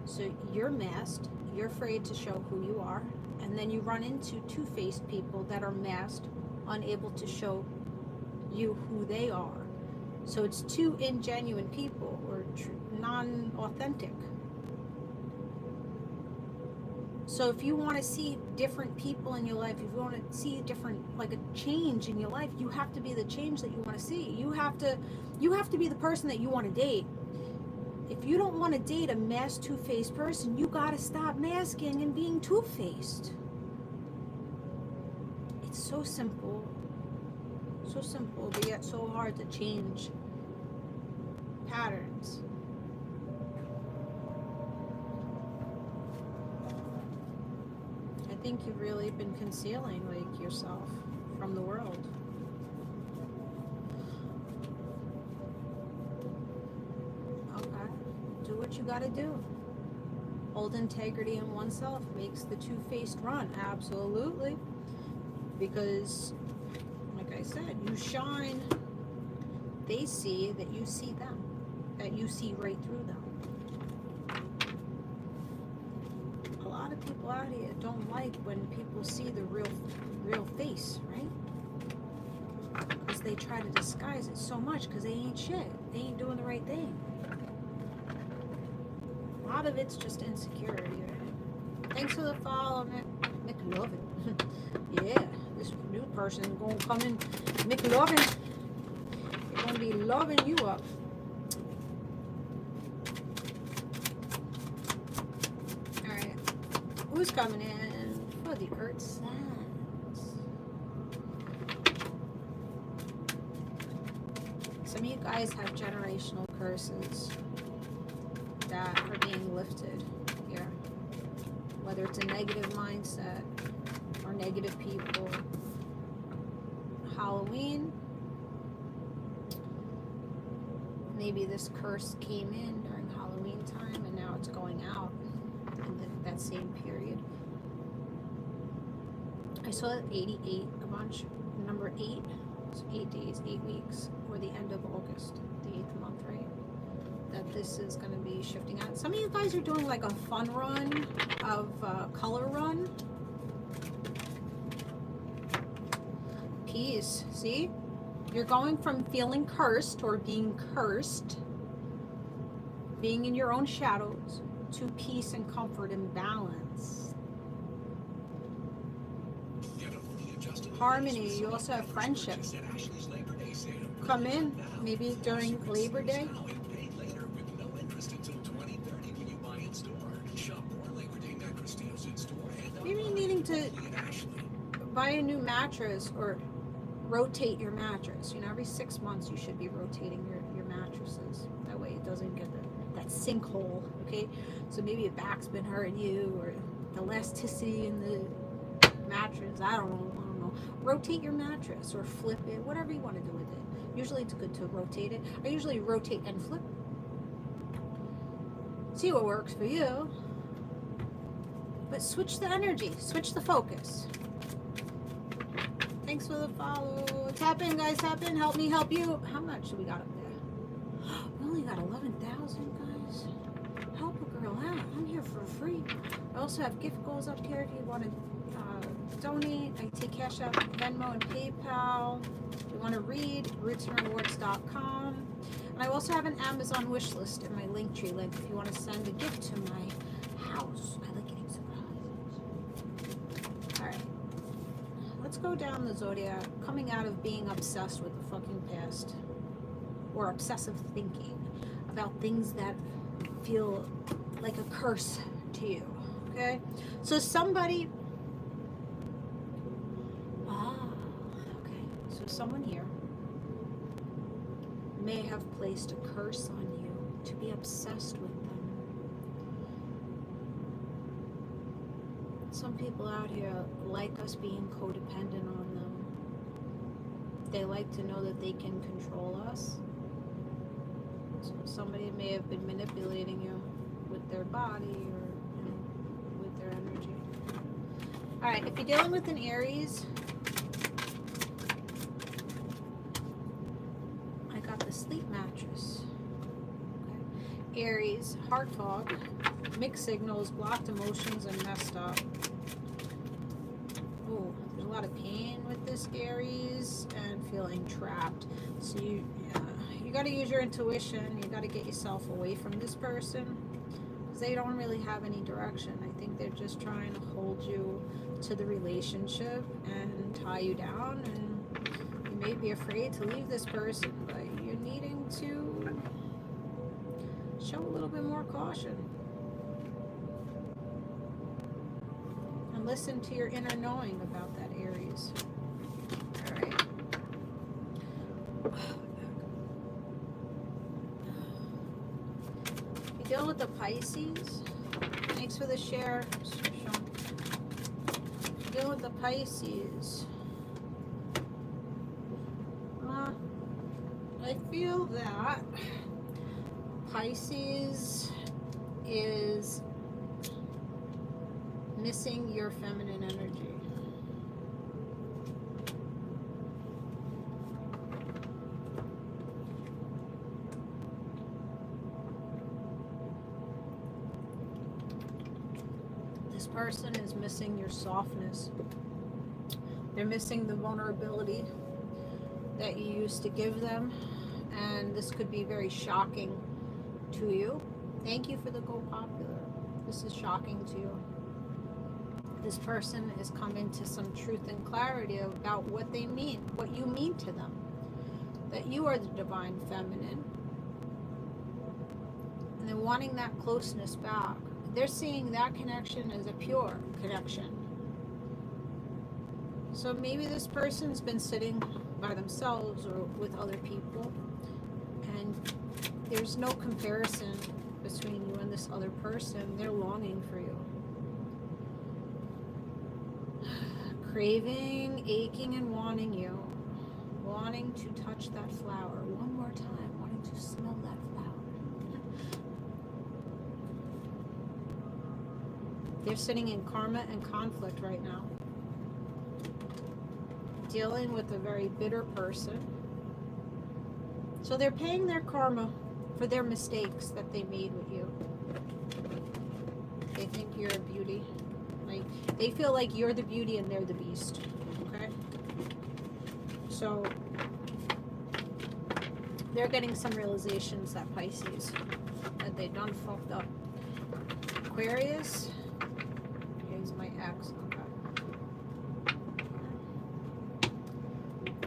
So you're masked, you're afraid to show who you are, and then you run into two-faced people that are masked, unable to show you who they are. So it's two ingenuine people, or non-authentic. So if you want to see different people in your life, if you want to see different, like a change in your life, you have to be the change that you want to see. You have to be the person that you want to date. If you don't want to date a masked, two-faced person, you got to stop masking and being two-faced. It's so simple, but yet so hard to change patterns. I think you've really been concealing like yourself from the world. Okay, do what you gotta do. Hold integrity in oneself makes the two-faced run. Absolutely. Because, like I said, you shine. They see that you see them. That you see right through them. A lot of people out here don't like when people see the real face, right? Because they try to disguise it so much because they ain't shit. They ain't doing the right thing. A lot of it's just insecurity, right? Thanks for the follow, McLovin. Yeah, this new person gonna come in McLovin. They're gonna be loving you up. Alright. Who's coming in for the Earth signs? Some of you guys have generational curses that are being lifted here. Whether it's a negative mindset or negative people. Halloween. Maybe this curse came in during Halloween time and now it's going out in that same period. I saw 88 a bunch. Number 8. So 8 days, 8 weeks, or the end of August, the 8th month, right? That this is going to be shifting out. Some of you guys are doing like a fun run of color run. Peace. See? You're going from feeling cursed or being cursed, being in your own shadows, to peace and comfort and balance. Harmony. You also have friendship. Come in, maybe during Labor Day. Maybe needing to buy a new mattress or rotate your mattress. You know, every 6 months you should be rotating your mattresses. That way it doesn't get that sinkhole, okay? So maybe your back's been hurting you, or the elasticity in the mattress. I don't know. Rotate your mattress or flip it, whatever you want to do with it. Usually it's good to rotate it. I usually rotate and flip. See what works for you. But switch the energy, switch the focus. Thanks for the follow. Tap in, guys, tap in. Help me help you. How much do we got up there? We only got 11,000, guys. Help a girl out. I'm here for free. I also have gift goals up here if you want to donate. I take Cashapp, Venmo, and PayPal. If you want to read, rootsandrewards.com. And I also have an Amazon wish list in my Linktree link if you want to send a gift to my house. I like getting surprised. Alright. Let's go down the Zodiac, coming out of being obsessed with the fucking past. Or obsessive thinking about things that feel like a curse to you. Okay? So somebody... okay. So someone here may have placed a curse on you to be obsessed with them. Some people out here like us being codependent on them. They like to know that they can control us. So somebody may have been manipulating you with their body or with their energy. Alright, if you're dealing with an Aries, I got the sleep mattress. Okay. Aries, heart fog, mixed signals, blocked emotions, and messed up. Oh, there's a lot of pain with this Aries and feeling trapped. So you got to use your intuition. You got to get yourself away from this person because they don't really have any direction. I think they're just trying to hold you to the relationship and tie you down, and you may be afraid to leave this person, but you're needing to show a little bit more caution and listen to your inner knowing about that Aries. All right. You deal with the Pisces. Thanks for the share, Sean. You deal with the Pisces. I feel that Pisces is missing your feminine energy. This person is missing your softness. They're missing the vulnerability that you used to give them, and this could be very shocking to you. Thank you for the go popular. This is shocking to you. This person is coming to some truth and clarity about what they mean, what you mean to them, that you are the divine feminine, and they're wanting that closeness back. They're seeing that connection as a pure connection. So maybe this person's been sitting by themselves or with other people, and there's no comparison between you and this other person. They're longing for you. Craving, aching, and wanting you. Wanting to touch that flower one more time. Wanting to smell that flower. They're sitting in karma and conflict right now. Dealing with a very bitter person. So they're paying their karma for their mistakes that they made with you. They think you're a beauty. Like, they feel like you're the beauty and they're the beast. Okay? So they're getting some realizations, that Pisces, that they done fucked up. Aquarius. Here's my ex.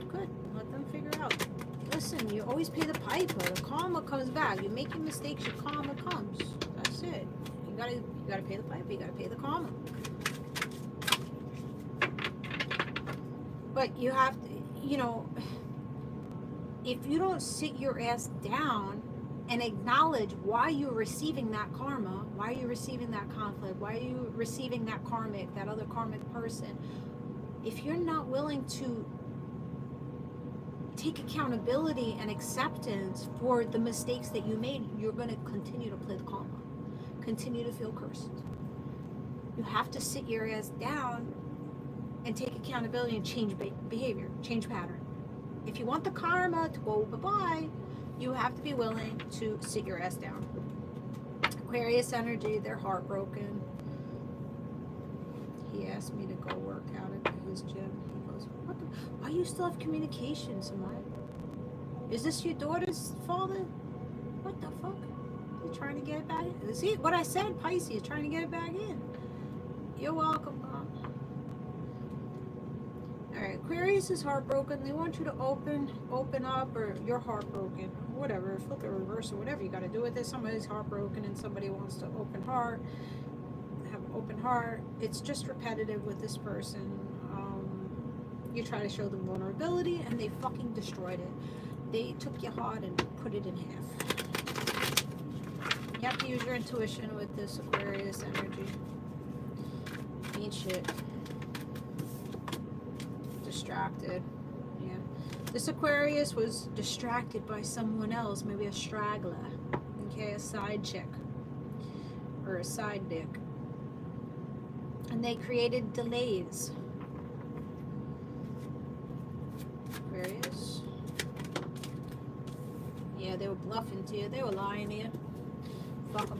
Good. Let them figure out. Listen, you always pay the piper. The karma comes back. You're making mistakes, your karma comes. That's it. You gotta pay the piper. You gotta pay the karma. But you have to, you know, if you don't sit your ass down and acknowledge why you're receiving that karma, why you're receiving that conflict, why are you receiving that karmic, that other karmic person, if you're not willing to take accountability and acceptance for the mistakes that you made, you're going to continue to play the karma. continue to feel cursed. You have to sit your ass down and take accountability and change behavior, change pattern. If you want the karma to go bye-bye, you have to be willing to sit your ass down. Aquarius energy, they're heartbroken. He asked me to go work out at his gym. He goes, what the, why you still have communication, Samaya? Is this your daughter's father? What the fuck? You trying to get it back in? See what I said, Pisces, trying to get it back in. You're welcome, Mom. Alright, Aquarius is heartbroken. They want you to open up, or you're heartbroken. Whatever, flip it reverse or whatever you gotta do with this. Somebody's heartbroken and somebody wants to have an open heart. It's just repetitive with this person. You try to show them vulnerability and they fucking destroyed it. They took your heart and put it in half. You have to use your intuition with this Aquarius energy. Ain't shit. Distracted. Yeah. This Aquarius was distracted by someone else, maybe a straggler. Okay, a side chick. Or a side dick. And they created delays. Aquarius. Yeah, they were bluffing to you. They were lying to you. Fuck them.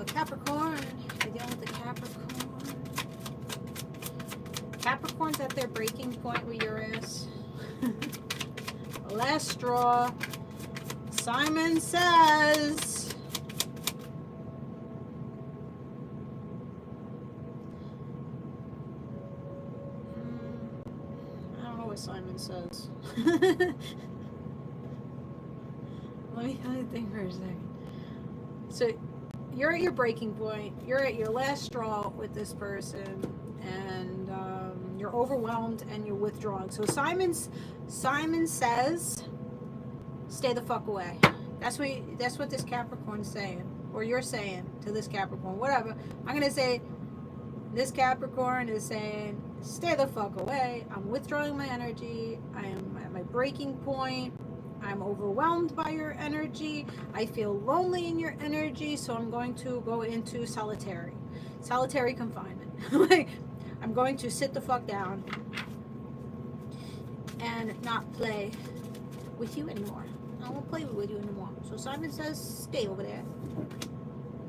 Capricorn. We're dealing with the Capricorn. Capricorn's at their breaking point with Uranus. Last straw. Simon says. I don't know what Simon says. Let me think for a second. So you're at your breaking point. You're at your last straw with this person, and you're overwhelmed and you're withdrawing. So Simon says, "Stay the fuck away." That's what this Capricorn's saying, or you're saying to this Capricorn. Whatever. I'm gonna say, this Capricorn is saying, "Stay the fuck away. I'm withdrawing my energy. I am at my breaking point. I'm overwhelmed by your energy. I feel lonely in your energy, so I'm going to go into solitary confinement. Like, I'm going to sit the fuck down and not play with you anymore. I won't play with you anymore." So Simon says, "Stay over there.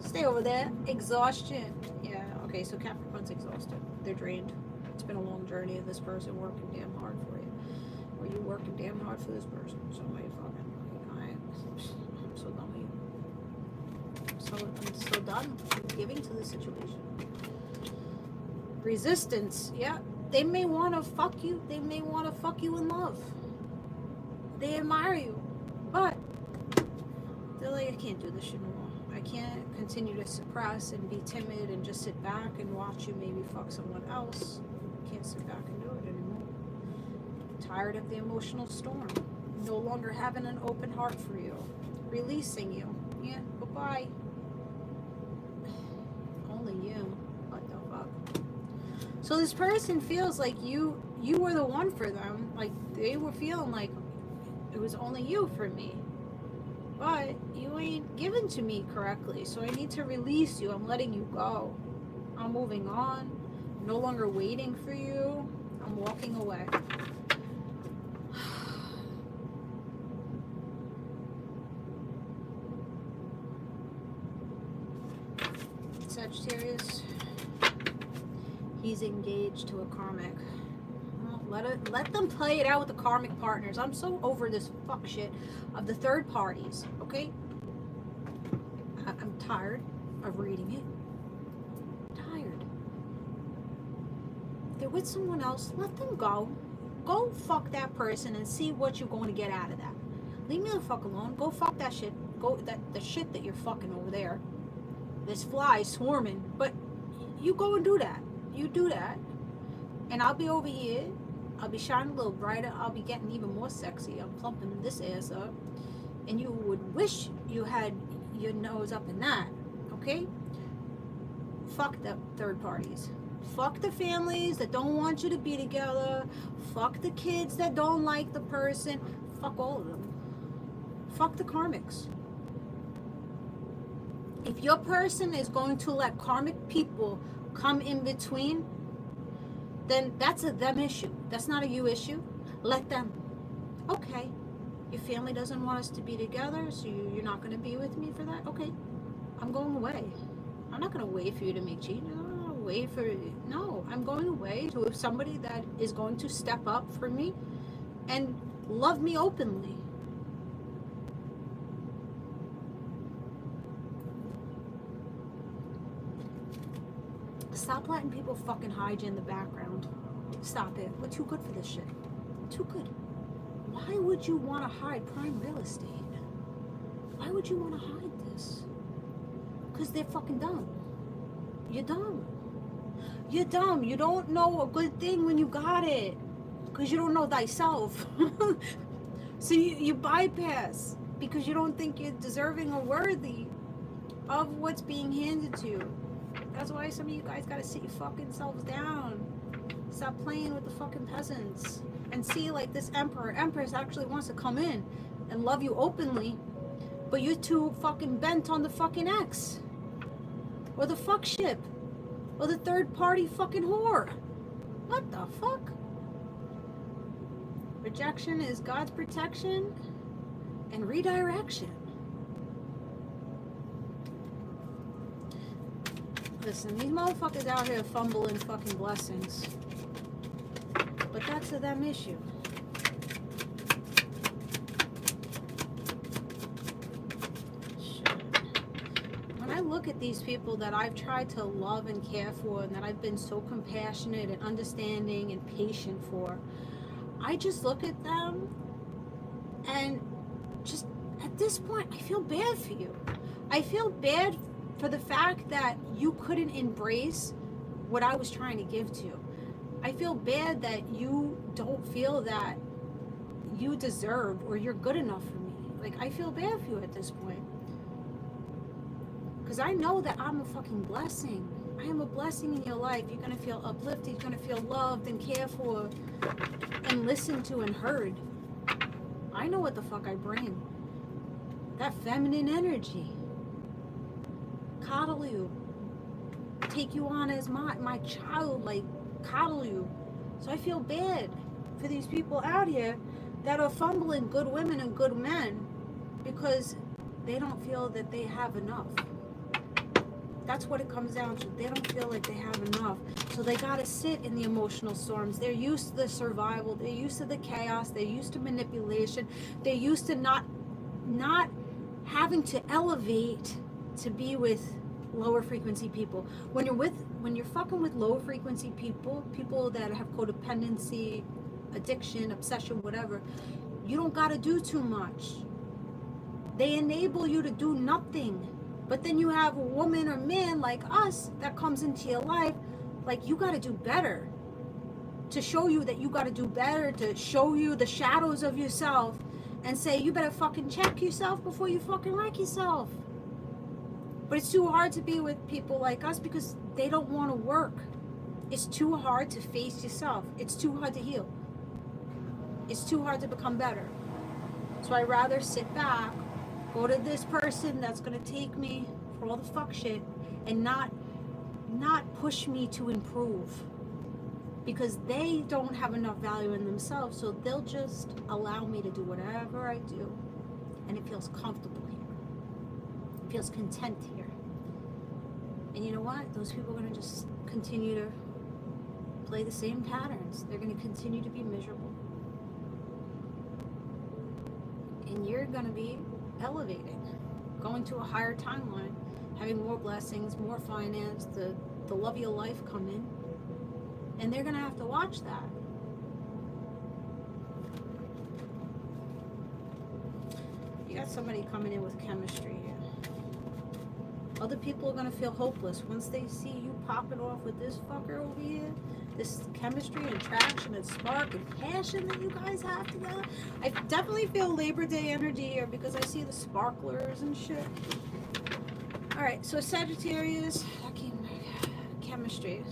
Stay over there." Exhaustion. Yeah, okay, so Capricorn's exhausted. They're drained. It's been a long journey of this person working damn hard for you. Or you working damn hard for this person. Somebody fucking, I'm so done with you. I'm so done with giving to the situation. Resistance. Yeah, they may want to fuck you. They may want to fuck you in love. They admire you. But they're like, I can't do this shit anymore. I can't continue to suppress and be timid and just sit back and watch you maybe fuck someone else. I can't sit back and do it anymore. Tired of the emotional storm. No longer having an open heart for you. Releasing you. Yeah, goodbye. Only you. What the fuck? So this person feels like you were the one for them. Like they were feeling like it was only you for me. But you ain't given to me correctly. So I need to release you. I'm letting you go. I'm moving on. I'm no longer waiting for you. I'm walking away. Sagittarius, he's engaged to a karmic. Well, let them play it out with the karmic partners. I'm so over this fuck shit of the third parties, okay? I'm tired of reading it. Tired. If they're with someone else, let them go. Go fuck that person and see what you're going to get out of that. Leave me the fuck alone. Go fuck that shit. Go the shit that you're fucking over there. There's flies swarming, but you go and do that. You do that, and I'll be over here. I'll be shining a little brighter. I'll be getting even more sexy. I'm plumping this ass up, and you would wish you had your nose up in that. Okay? Fuck the third parties. Fuck the families that don't want you to be together. Fuck the kids that don't like the person. Fuck all of them. Fuck the karmics. If your person is going to let karmic people come in between, then that's a them issue. That's not a you issue. Let them. Okay. Your family doesn't want us to be together, so you're not going to be with me for that? Okay. I'm going away. I'm not going to wait for you to make changes. I'm not going to wait for... No, I'm going away to somebody that is going to step up for me and love me openly. Stop letting people fucking hide you in the background. Stop it. We're too good for this shit. Too good. Why would you want to hide prime real estate? Why would you want to hide this? Because they're fucking dumb. You're dumb. You're dumb. You don't know a good thing when you got it. Because you don't know thyself. So you bypass. Because you don't think you're deserving or worthy of what's being handed to you. That's why some of you guys gotta sit your fucking selves down. Stop playing with the fucking peasants. And see, like, this empress actually wants to come in and love you openly, but you're too fucking bent on the fucking ex. Or the fuck ship. Or the third party fucking whore. What the fuck? Rejection is God's protection and redirection. Listen, these motherfuckers out here fumbling fucking blessings. But that's a them issue. Shit. When I look at these people that I've tried to love and care for, and that I've been so compassionate and understanding and patient for, I just look at them and just at this point I feel bad for you. I feel bad for the fact that you couldn't embrace what I was trying to give to you. I feel bad that you don't feel that you deserve or you're good enough for me. Like, I feel bad for you at this point. Because I know that I'm a fucking blessing. I am a blessing in your life. You're going to feel uplifted. You're going to feel loved and cared for and listened to and heard. I know what the fuck I bring. That feminine energy. Coddle you. Take you on as my child, like, coddle you. So I feel bad for these people out here that are fumbling good women and good men because they don't feel that they have enough. That's what it comes down to. They don't feel like they have enough. So they gotta sit in the emotional storms. They're used to the survival. They're used to the chaos. They're used to manipulation. They're used to not having to elevate to be with lower frequency people. When you're fucking with lower frequency people that have codependency, addiction, obsession, whatever, you don't gotta do too much. They enable you to do nothing. But then you have a woman or man like us that comes into your life, like, you gotta do better. To show you that you gotta do better, to show you the shadows of yourself and say, you better fucking check yourself before you fucking wreck yourself. But it's too hard to be with people like us because they don't want to work. It's too hard to face yourself. It's too hard to heal. It's too hard to become better. So I'd rather sit back, go to this person that's going to take me for all the fuck shit and not push me to improve. Because they don't have enough value in themselves, so they'll just allow me to do whatever I do. And it feels comfortable here. It feels content here. And you know what? Those people are going to just continue to play the same patterns. They're going to continue to be miserable. And you're going to be elevating, going to a higher timeline, having more blessings, more finance, the love of your life come in. And they're going to have to watch that. You got somebody coming in with chemistry here. Other people are going to feel hopeless once they see you popping off with this fucker over here. This chemistry and attraction and spark and passion that you guys have together. I definitely feel Labor Day energy here because I see the sparklers and shit. Alright, so Sagittarius, chemistry.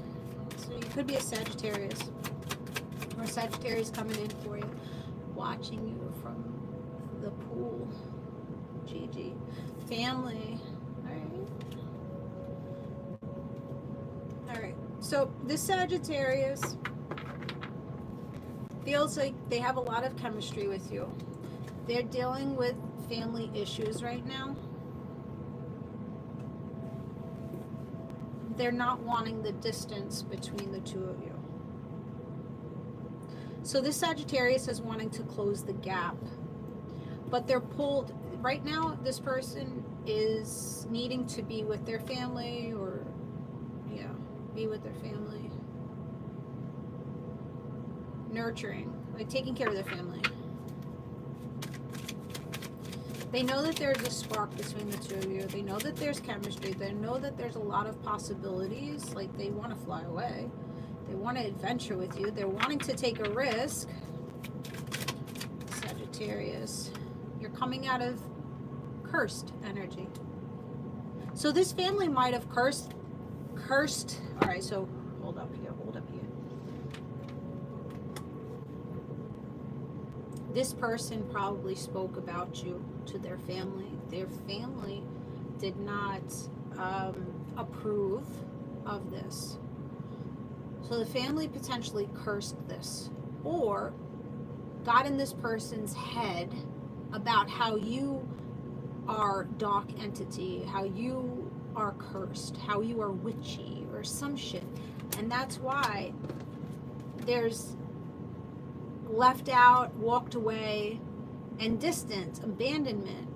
So you could be a Sagittarius. Or Sagittarius coming in for you, watching you from the pool. energy. Family. All right. So this Sagittarius feels like they have a lot of chemistry with you. They're dealing with family issues right now. They're not wanting the distance between the two of you. So this Sagittarius is wanting to close the gap, but they're pulled right now. This person is needing to be with their family, or be with their family, nurturing, like taking care of their family. They know that there's a spark between the two of you. They know that there's chemistry. They know that there's a lot of possibilities. Like, they want to fly away. They want to adventure with you. They're wanting to take a risk. Sagittarius, you're coming out of cursed energy. So this family might have cursed. All right, so hold up here. This person probably spoke about you to their family. Their family did not approve of this. So the family potentially cursed this, or got in this person's head about how you are dark entity, how you are cursed, how you are witchy, or some shit. And that's why there's left out, walked away, and distance, abandonment.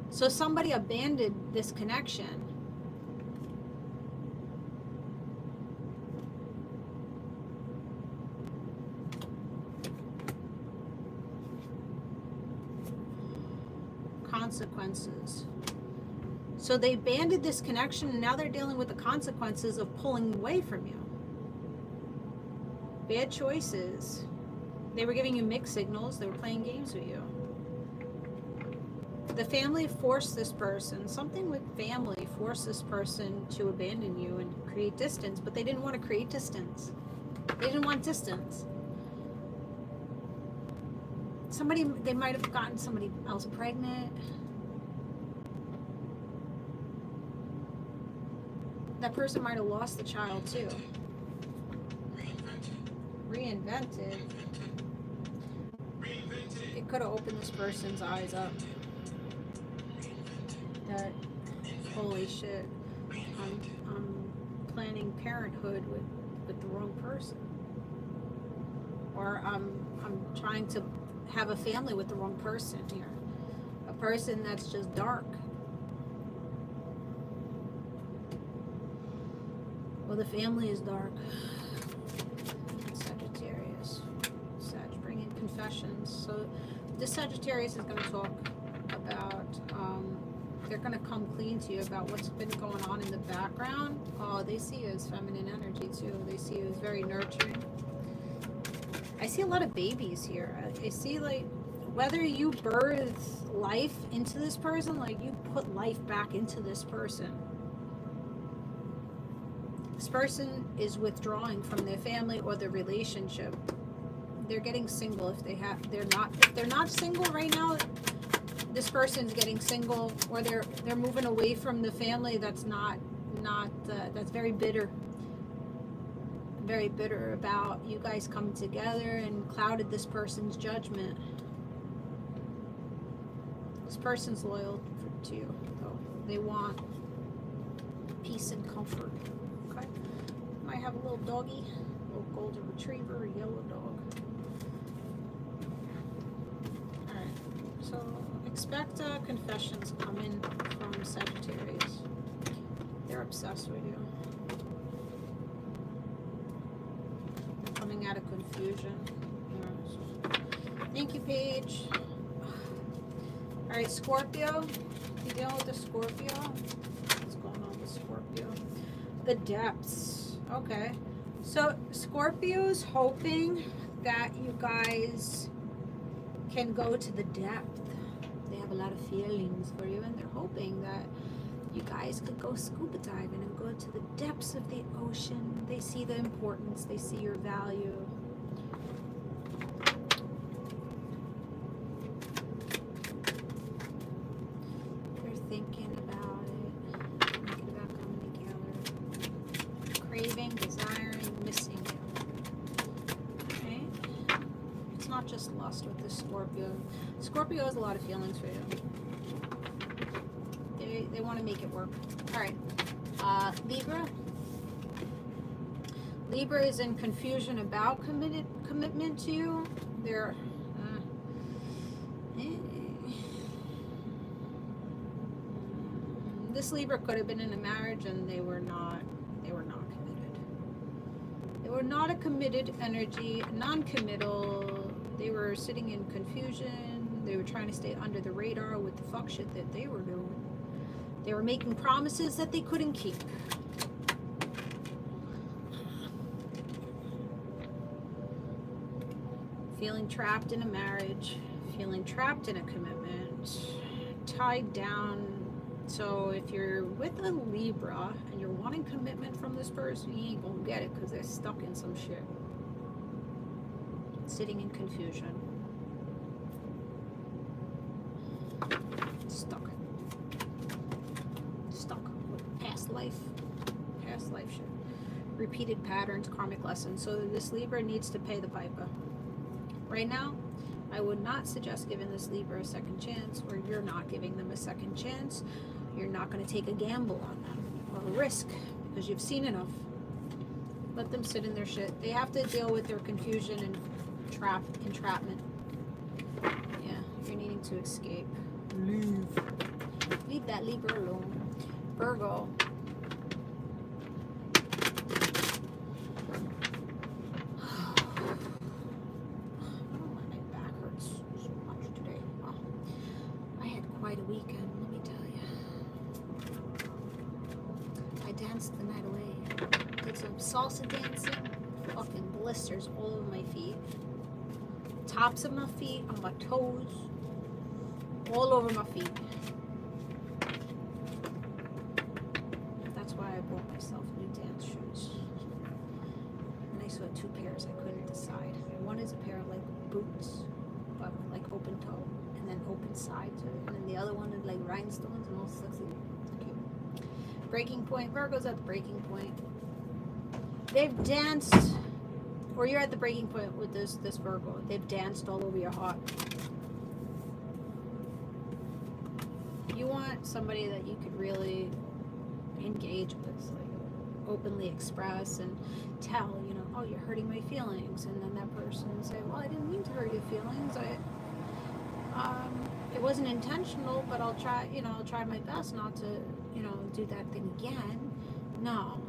So somebody abandoned this connection. Consequences. So they abandoned this connection, and now they're dealing with the consequences of pulling away from you. Bad choices. They were giving you mixed signals. They were playing games with you. The family forced this person, something with family forced this person to abandon you and create distance, but they didn't want to create distance. They didn't want distance. They might have gotten somebody else pregnant. That person might have lost the child too. Reinvented. It could have opened this person's eyes up. That, holy shit, I'm planning parenthood with the wrong person. Or I'm trying to have a family with the wrong person here. A person that's just dark. Well, the family is dark. Sagittarius. Sag, bring in confessions. So this Sagittarius is going to talk about, they're going to come clean to you about what's been going on in the background. Oh, they see you as feminine energy too. They see you as very nurturing. I see a lot of babies here. I see, like, whether you birth life into this person, like you put life back into this person. This person is withdrawing from their family or their relationship. They're getting single if they're not single right now. This person's getting single, or they're moving away from the family that's that's very bitter. Very bitter about you guys coming together and clouded this person's judgment. This person's loyal to you, though. They want peace and comfort. Okay? Might have a little doggy, a little golden retriever, a yellow dog. Alright, so expect confessions coming from Sagittarius. They're obsessed with you. Coming out of confusion. Thank you, Paige. Alright, Scorpio. You dealing with the Scorpio? What's going on with Scorpio? The depths. Okay. So Scorpio's hoping that you guys can go to the depth. They have a lot of feelings for you, and they're hoping that you guys could go scuba diving and go to the depths of the ocean. They see the importance. They see your value. just lust with this Scorpio. Scorpio has a lot of feelings for you. They want to make it work. All right. Libra. Libra is in confusion about commitment to you. They're this Libra could have been in a marriage and they were not committed. They were not a committed energy, non-committal. They were sitting in confusion. They were trying to stay under the radar with the fuck shit that they were doing. They were making promises that they couldn't keep. Feeling trapped in a marriage, feeling trapped in a commitment, tied down. So if you're with a Libra and you're wanting commitment from this person, you ain't gonna get it because they're stuck in some shit. Sitting in confusion. Stuck with past life shit. Repeated patterns, karmic lessons. So this Libra needs to pay the piper. Right now, I would not suggest giving this Libra a second chance, or you're not giving them a second chance. You're not going to take a gamble on them or a risk because you've seen enough. Let them sit in their shit. They have to deal with their confusion and entrapment. Yeah, you're needing to escape. Leave that Libra alone. Virgo. Quite a weekend, let me tell you. I danced the night away. Did some salsa dancing. Fucking blisters all over my feet. Tops of my feet, on my toes. All over my feet. That's why I bought myself new dance shoes. And I saw two pairs I couldn't decide. One is a pair of like boots, but like open toe. And then open side to it, and then the other one is like rhinestones and all sexy. Cute. Breaking point. Virgo's at the breaking point. They've danced, or you're at the breaking point with this Virgo. They've danced all over your heart. You want somebody that you could really engage with, like openly express and tell, you know, oh, you're hurting my feelings, and then that person will say, well, I didn't mean to hurt your feelings. It wasn't intentional, but I'll try my best not to, do that thing again. No,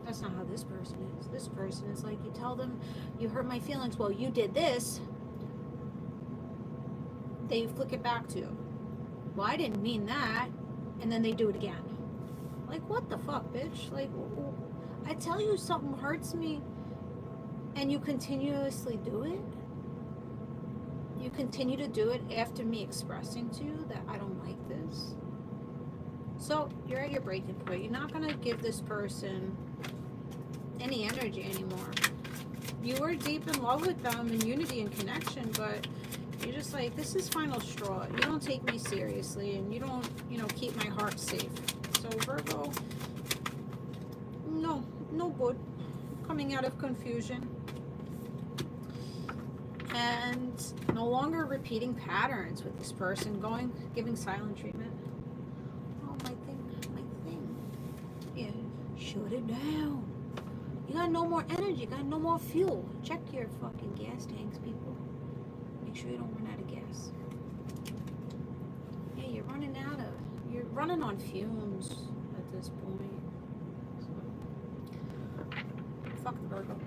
that's not how this person is. This person is like, you tell them, you hurt my feelings. Well, you did this. They flick it back to you. Well, I didn't mean that. And then they do it again. Like, what the fuck, bitch? Like, I tell you something hurts me and you continuously do it. You continue to do it after me expressing to you that I don't like this. So you're at your breaking point. You're not going to give this person any energy anymore. You were deep in love with them in unity and connection, but you're just like, this is final straw. You don't take me seriously, and you don't, keep my heart safe. So Virgo, no good. Coming out of confusion. And no longer repeating patterns with this person, giving silent treatment. Oh, my thing. Yeah, shut it down. You got no more energy, you got no more fuel. Check your fucking gas tanks, people. Make sure you don't run out of gas. Yeah, you're running on fumes at this point. So, fuck the Virgo.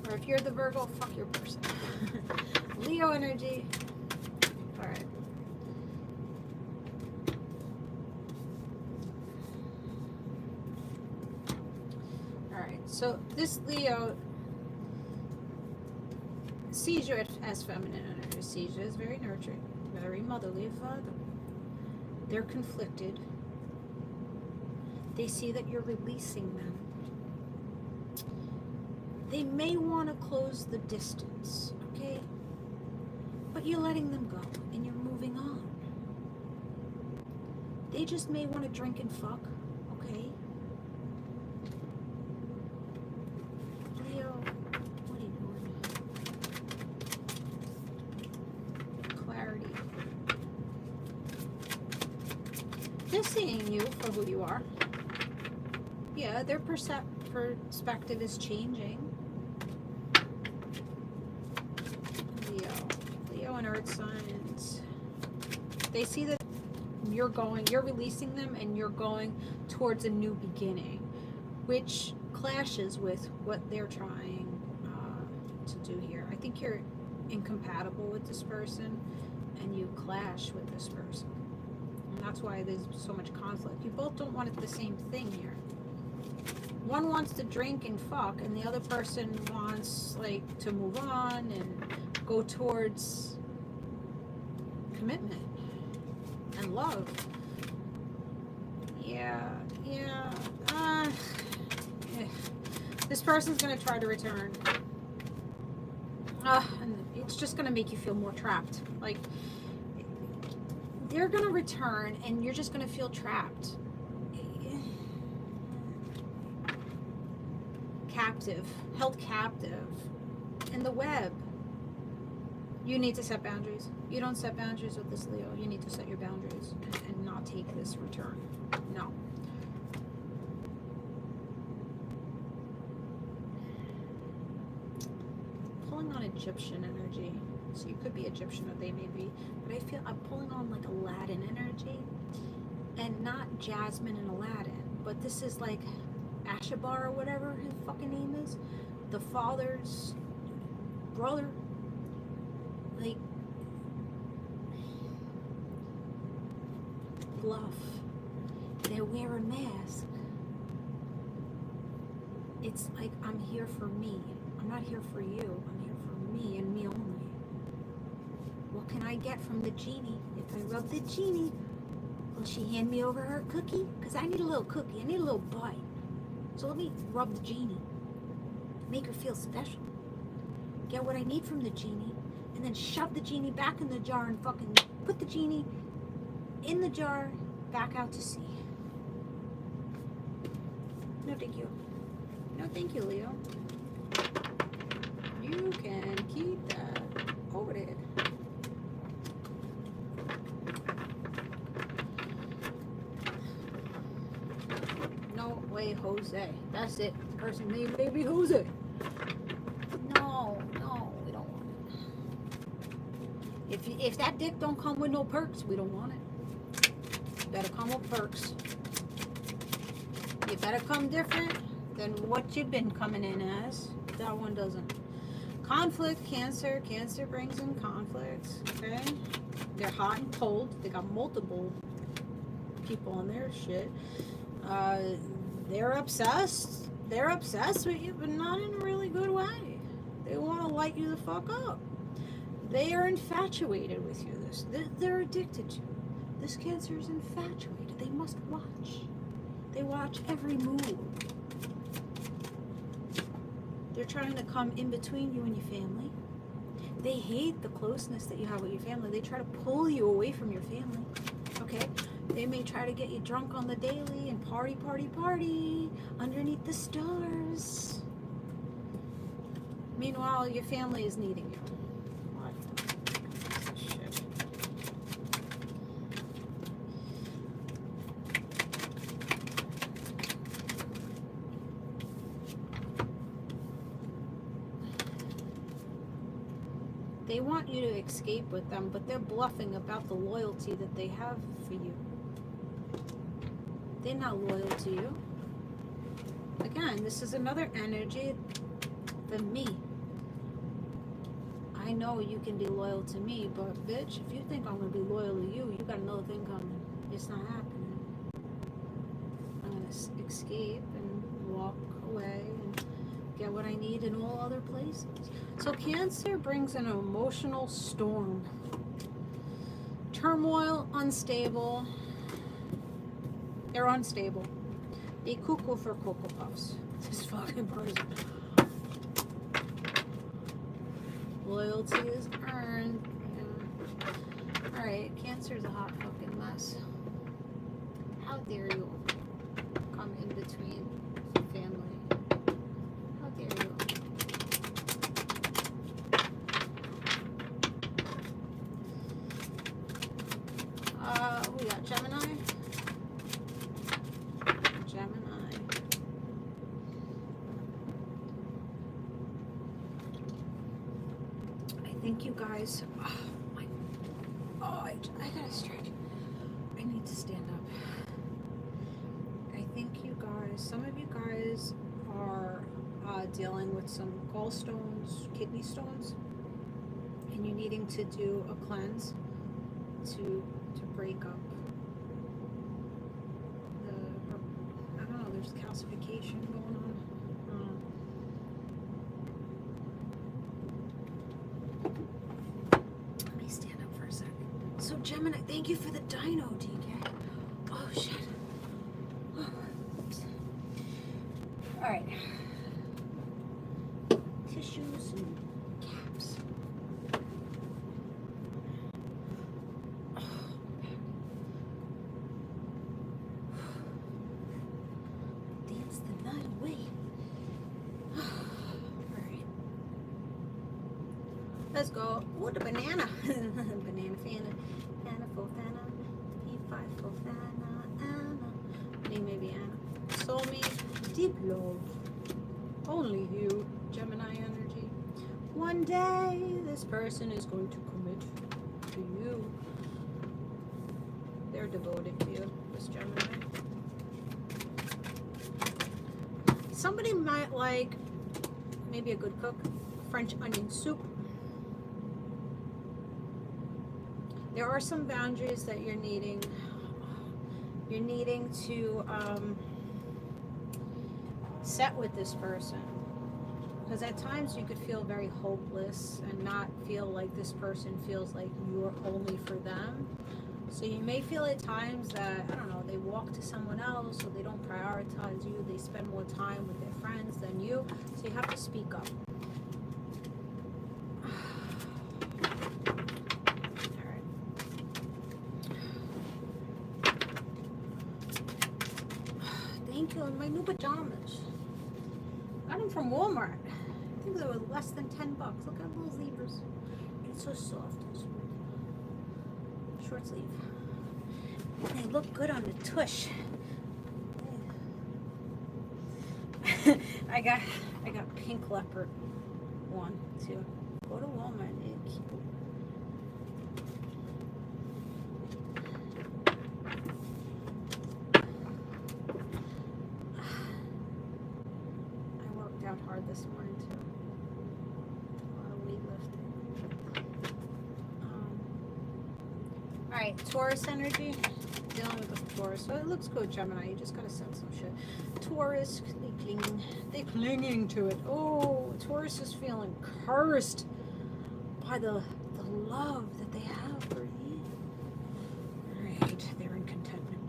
Or if you're the Virgo, fuck your person. Leo energy. Alright. Alright, so this Leo sees you as feminine energy. Sees you as very nurturing, very motherly of father. They're conflicted. They see that you're releasing them. They may want to close the distance, okay? But you're letting them go, and you're moving on. They just may want to drink and fuck, okay? Leo, what are you doing? They're seeing you for who you are. Yeah, their perspective is changing. Leo and Earth signs. They see that you're releasing them and you're going towards a new beginning, which clashes with what they're trying to do here. I think you're incompatible with this person and you clash with this person. And that's why there's so much conflict. You both don't want the same thing here. One wants to drink and fuck, and the other person wants like to move on and go towards commitment and love. Yeah. This person's gonna try to return. And it's just gonna make you feel more trapped. Like, they're gonna return and you're just gonna feel trapped. Captive, held captive in the web. You need to set boundaries. You don't set boundaries with this Leo. You need to set your boundaries and not take this return. No. Pulling on Egyptian energy. So you could be Egyptian or they may be. But I feel I'm pulling on like Aladdin energy. And not Jasmine and Aladdin. But this is like Ashabar or whatever his fucking name is. The father's brother. Like, bluff. They wear a mask. It's like, I'm here for me. I'm not here for you. I'm here for me and me only. What can I get from the genie? If I rub the genie, will she hand me over her cookie? Because I need a little cookie. I need a little bite. So let me rub the genie. Make her feel special. Get what I need from the genie. And then shove the genie back in the jar and fucking put the genie in the jar back out to sea. No thank you. No thank you, Leo. You can keep that over there. No way, Jose. That's it. The person named Baby Jose. No, we don't want it. If that dick don't come with no perks, we don't want it. Better come with perks. You better come different than what you've been coming in as. That one doesn't. Conflict, Cancer. Cancer brings in conflicts. Okay? They're hot and cold. They got multiple people on their shit. They're obsessed. They're obsessed with you, but not in a really good way. They want to light you the fuck up. They are infatuated with you. They're addicted to you. This Cancer is infatuated. They must watch. They watch every move. They're trying to come in between you and your family. They hate the closeness that you have with your family. They try to pull you away from your family. Okay? They may try to get you drunk on the daily and party underneath the stars. Meanwhile, your family is needing you. What? Shit. They want you to escape with them, but they're bluffing about the loyalty that they have for you. They're not loyal to you. Again, this is another energy than me. I know you can be loyal to me, but bitch, if you think I'm going to be loyal to you, you got another thing coming. It's not happening. I'm going to escape and walk away and get what I need in all other places. So Cancer brings an emotional storm. Turmoil, unstable. They're unstable. Be cuckoo for Cocoa Puffs. This fucking person. Loyalty is earned. Yeah. Alright, Cancer's a hot fucking mess. How dare you come in between family? How dare you? We got Gemini. think you guys, I gotta stretch. I need to stand up. I think you guys, some of you guys are dealing with some gallstones, kidney stones, and you're needing to do a cleanse to break up the, I don't know, there's calcification going on. Let me stand up for a second. So Gemini, thank you for the dino, DK. Oh shit. Oh, oops. All right. Tissues and caps. Dance the night away. Alright. Let's go. Oh, the banana. Banana Fana. Anna Fofana. E5 Fofana. Anna. Name maybe Anna. Soulmate. Deep love. Only you. Gemini energy. One day, this person is going to commit to you. They're devoted to you, this Gemini. Somebody might like maybe a good cook, French onion soup. There are some boundaries that you're needing. You're needing to set with this person. Because at times you could feel very hopeless and not feel like this person feels like you're only for them. So you may feel at times that, I don't know, they walk to someone else or they don't prioritize you. They spend more time with their friends than you. So you have to speak up. Alright. Thank you. My new pajamas. Got them from Walmart. I think they were less than $10. Look at those zebras. It's so soft and smooth. Short sleeve. They look good on the tush. I got pink leopard one too. Go to Walmart. It's cute. I worked out hard this morning too. A lot of weightlifting. Alright, Taurus energy. Dealing with the Taurus. So it looks good, Gemini. You just gotta sense some shit. Taurus, they're clinging to it. Oh, Taurus is feeling cursed by the love that they have for you. Alright, they're in contentment.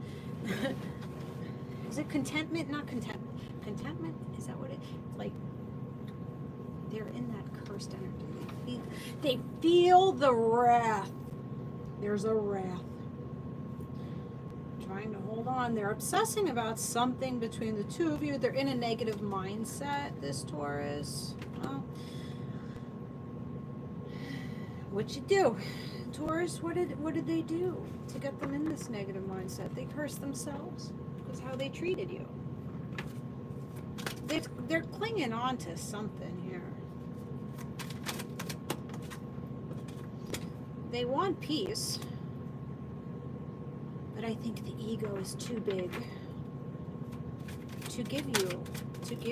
Is it contentment? Not contentment. Contentment? Is that what it is? It's like they're in that cursed energy. They feel the wrath. There's a wrath. Trying to hold on. They're obsessing about something between the two of you. They're in a negative mindset, this Taurus. Well, what you do? Taurus, what did they do to get them in this negative mindset? They cursed themselves because how they treated you. They're clinging on to something here. They want peace. But I think the ego is too big to give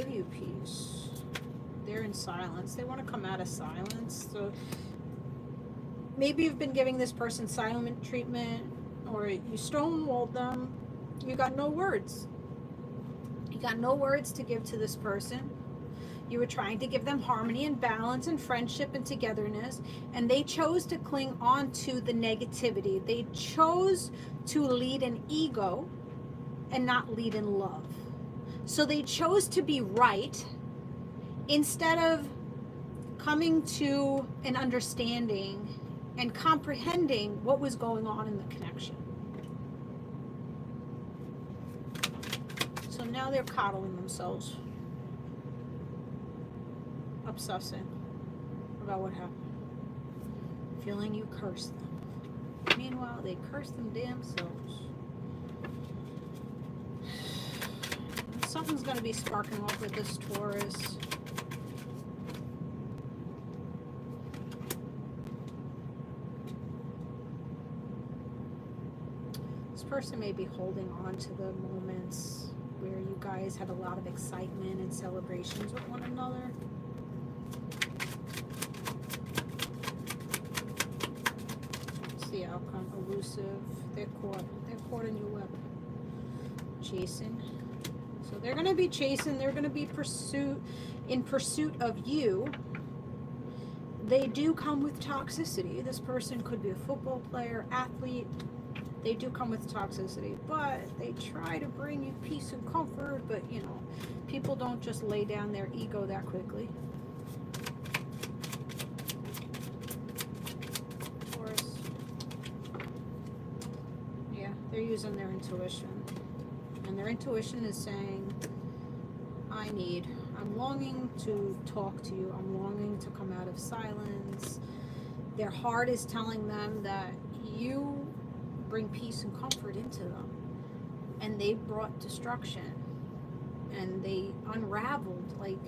you peace. They're in silence. They want to come out of silence. So maybe you've been giving this person silent treatment, or you stonewalled them. You got no words. You got no words to give to this person. You were trying to give them harmony and balance and friendship and togetherness, and they chose to cling on to the negativity. They chose to lead in ego and not lead in love. So they chose to be right instead of coming to an understanding and comprehending what was going on in the connection. So now they're coddling themselves, obsessing about what happened, feeling you cursed them. Meanwhile, they curse them damn selves. Something's going to be sparking off with this Taurus. This person may be holding on to the moments where you guys had a lot of excitement and celebrations with one another. What's the outcome? Elusive. They're caught in your web. Chasing. So they're going to be chasing. They're going to be in pursuit of you. They do come with toxicity. This person could be a football player, athlete. They do come with toxicity, but they try to bring you peace and comfort. But, you know, people don't just lay down their ego that quickly. Taurus. Yeah, they're using their intuition. And their intuition is saying, I'm longing to talk to you. I'm longing to come out of silence. Their heart is telling them that you bring peace and comfort into them. And they brought destruction. And they unraveled, like,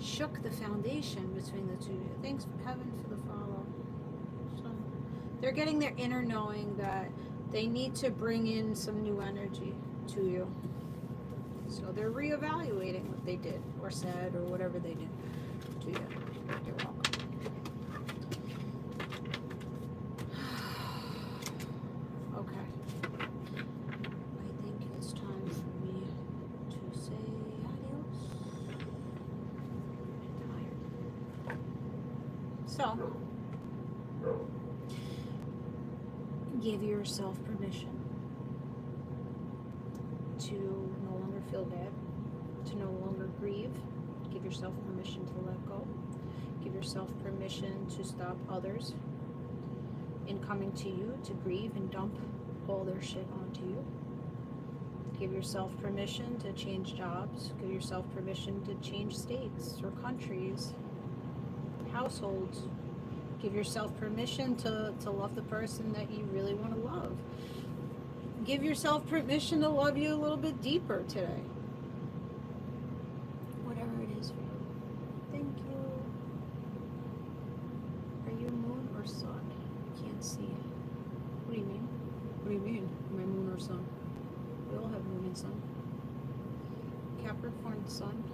shook the foundation between the two of you. Thanks, heaven, for the follow. So they're getting their inner knowing that they need to bring in some new energy to you. So they're reevaluating what they did or said or whatever they did to you. You're welcome. Okay. I think it's time for me to say adios. I'm tired. So, give yourself permission to no longer feel bad, to no longer grieve. Give yourself permission to let go. Give yourself permission to stop others in coming to you to grieve and dump all their shit onto you. Give yourself permission to change jobs. Give yourself permission to change states or countries, households. Give yourself permission to love the person that you really want to love. Give yourself permission to love you a little bit deeper today. Whatever it is for you. Thank you. Are you moon or sun? I can't see. What do you mean? What do you mean? Am I moon or sun? We all have moon and sun. Capricorn sun,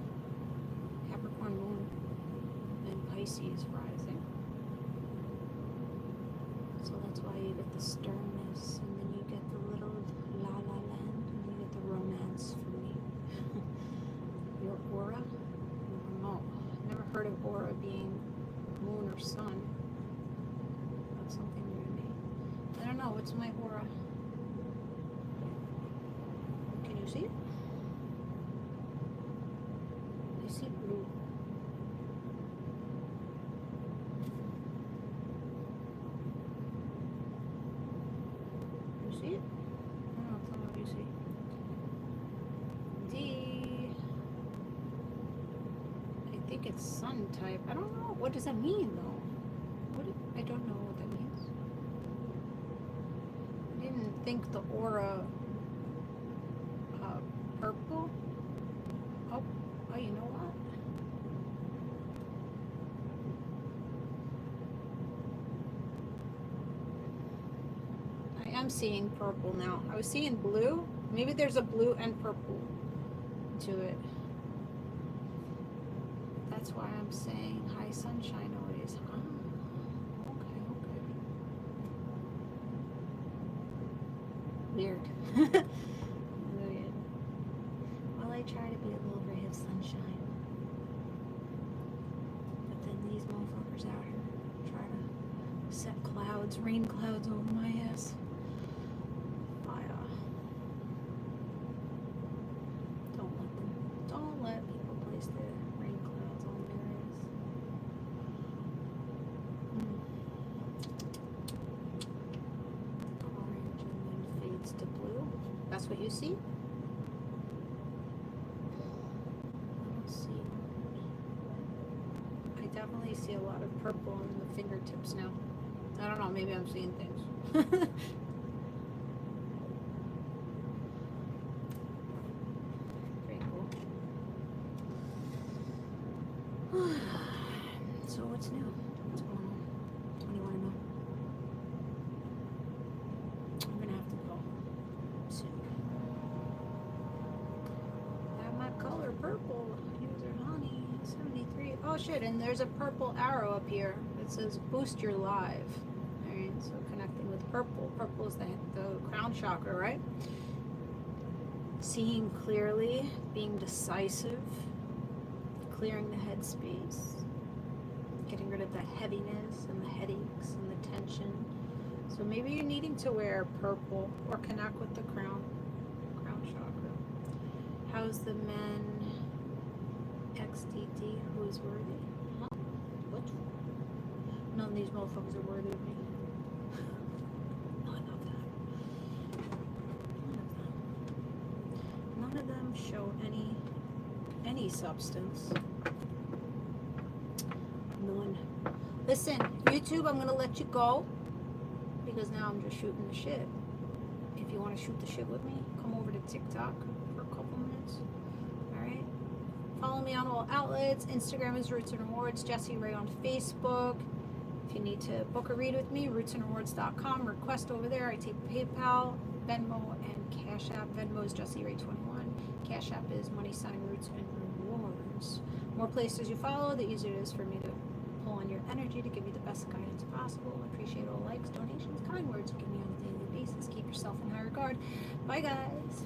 Capricorn moon, and Pisces rising. So that's why you get the sternness, and then you get the little la la land, and you get the romance from me. Your aura? No, never heard of aura being moon or sun. That's something new to me. I don't know, what's my aura? Can you see it? I see blue. You see it? I don't know, tell me what you see. D. I think it's sun type. I don't know. What does that mean though? I don't know what that means. I didn't think the aura purple. Oh, you know what? I am seeing purple now. I was seeing blue. Maybe there's a blue and purple to it. That's why I'm saying high sunshine always. Okay. Weird. Weird. Well, I try to be a little ray of sunshine. But then these motherfuckers out here try to set clouds, rain clouds over my ass. Don't let people place their rain clouds on their ass. Orange and then fades to blue. That's what you see? I don't see. I definitely see a lot of purple in the fingertips now. I don't know, maybe I'm seeing things. So what's new? What's going on? What do you want to know? I'm gonna have to go. purple. User honey 73. Oh shit! And there's a purple arrow up here that says boost your live. All right, so connecting with purple. Purple is the crown chakra, right? Seeing clearly, being decisive, clearing the headspace, getting rid of that heaviness and the headaches and the tension. So maybe you're needing to wear purple or connect with the crown chakra. How's the men XDD who is worthy? Huh? What? None of these motherfuckers are worthy of me. None of them. None of them show any substance. None. Listen, YouTube, I'm gonna let you go because now I'm just shooting the shit. If you want to shoot the shit with me, come over to TikTok for a couple minutes. Alright? Follow me on all outlets. Instagram is Roots and Rewards. Jessie Ray on Facebook. If you need to book a read with me, rootsandrewards.com. Request over there. I take PayPal, Venmo, and Cashapp. Venmo is Jessieray21. Cashapp is #Roots and Rewards. More places you follow, the easier it is for me to pull on your energy to give you the best guidance possible. I appreciate all likes, donations, kind words you give me on a daily basis. Keep yourself in high regard. Bye, guys.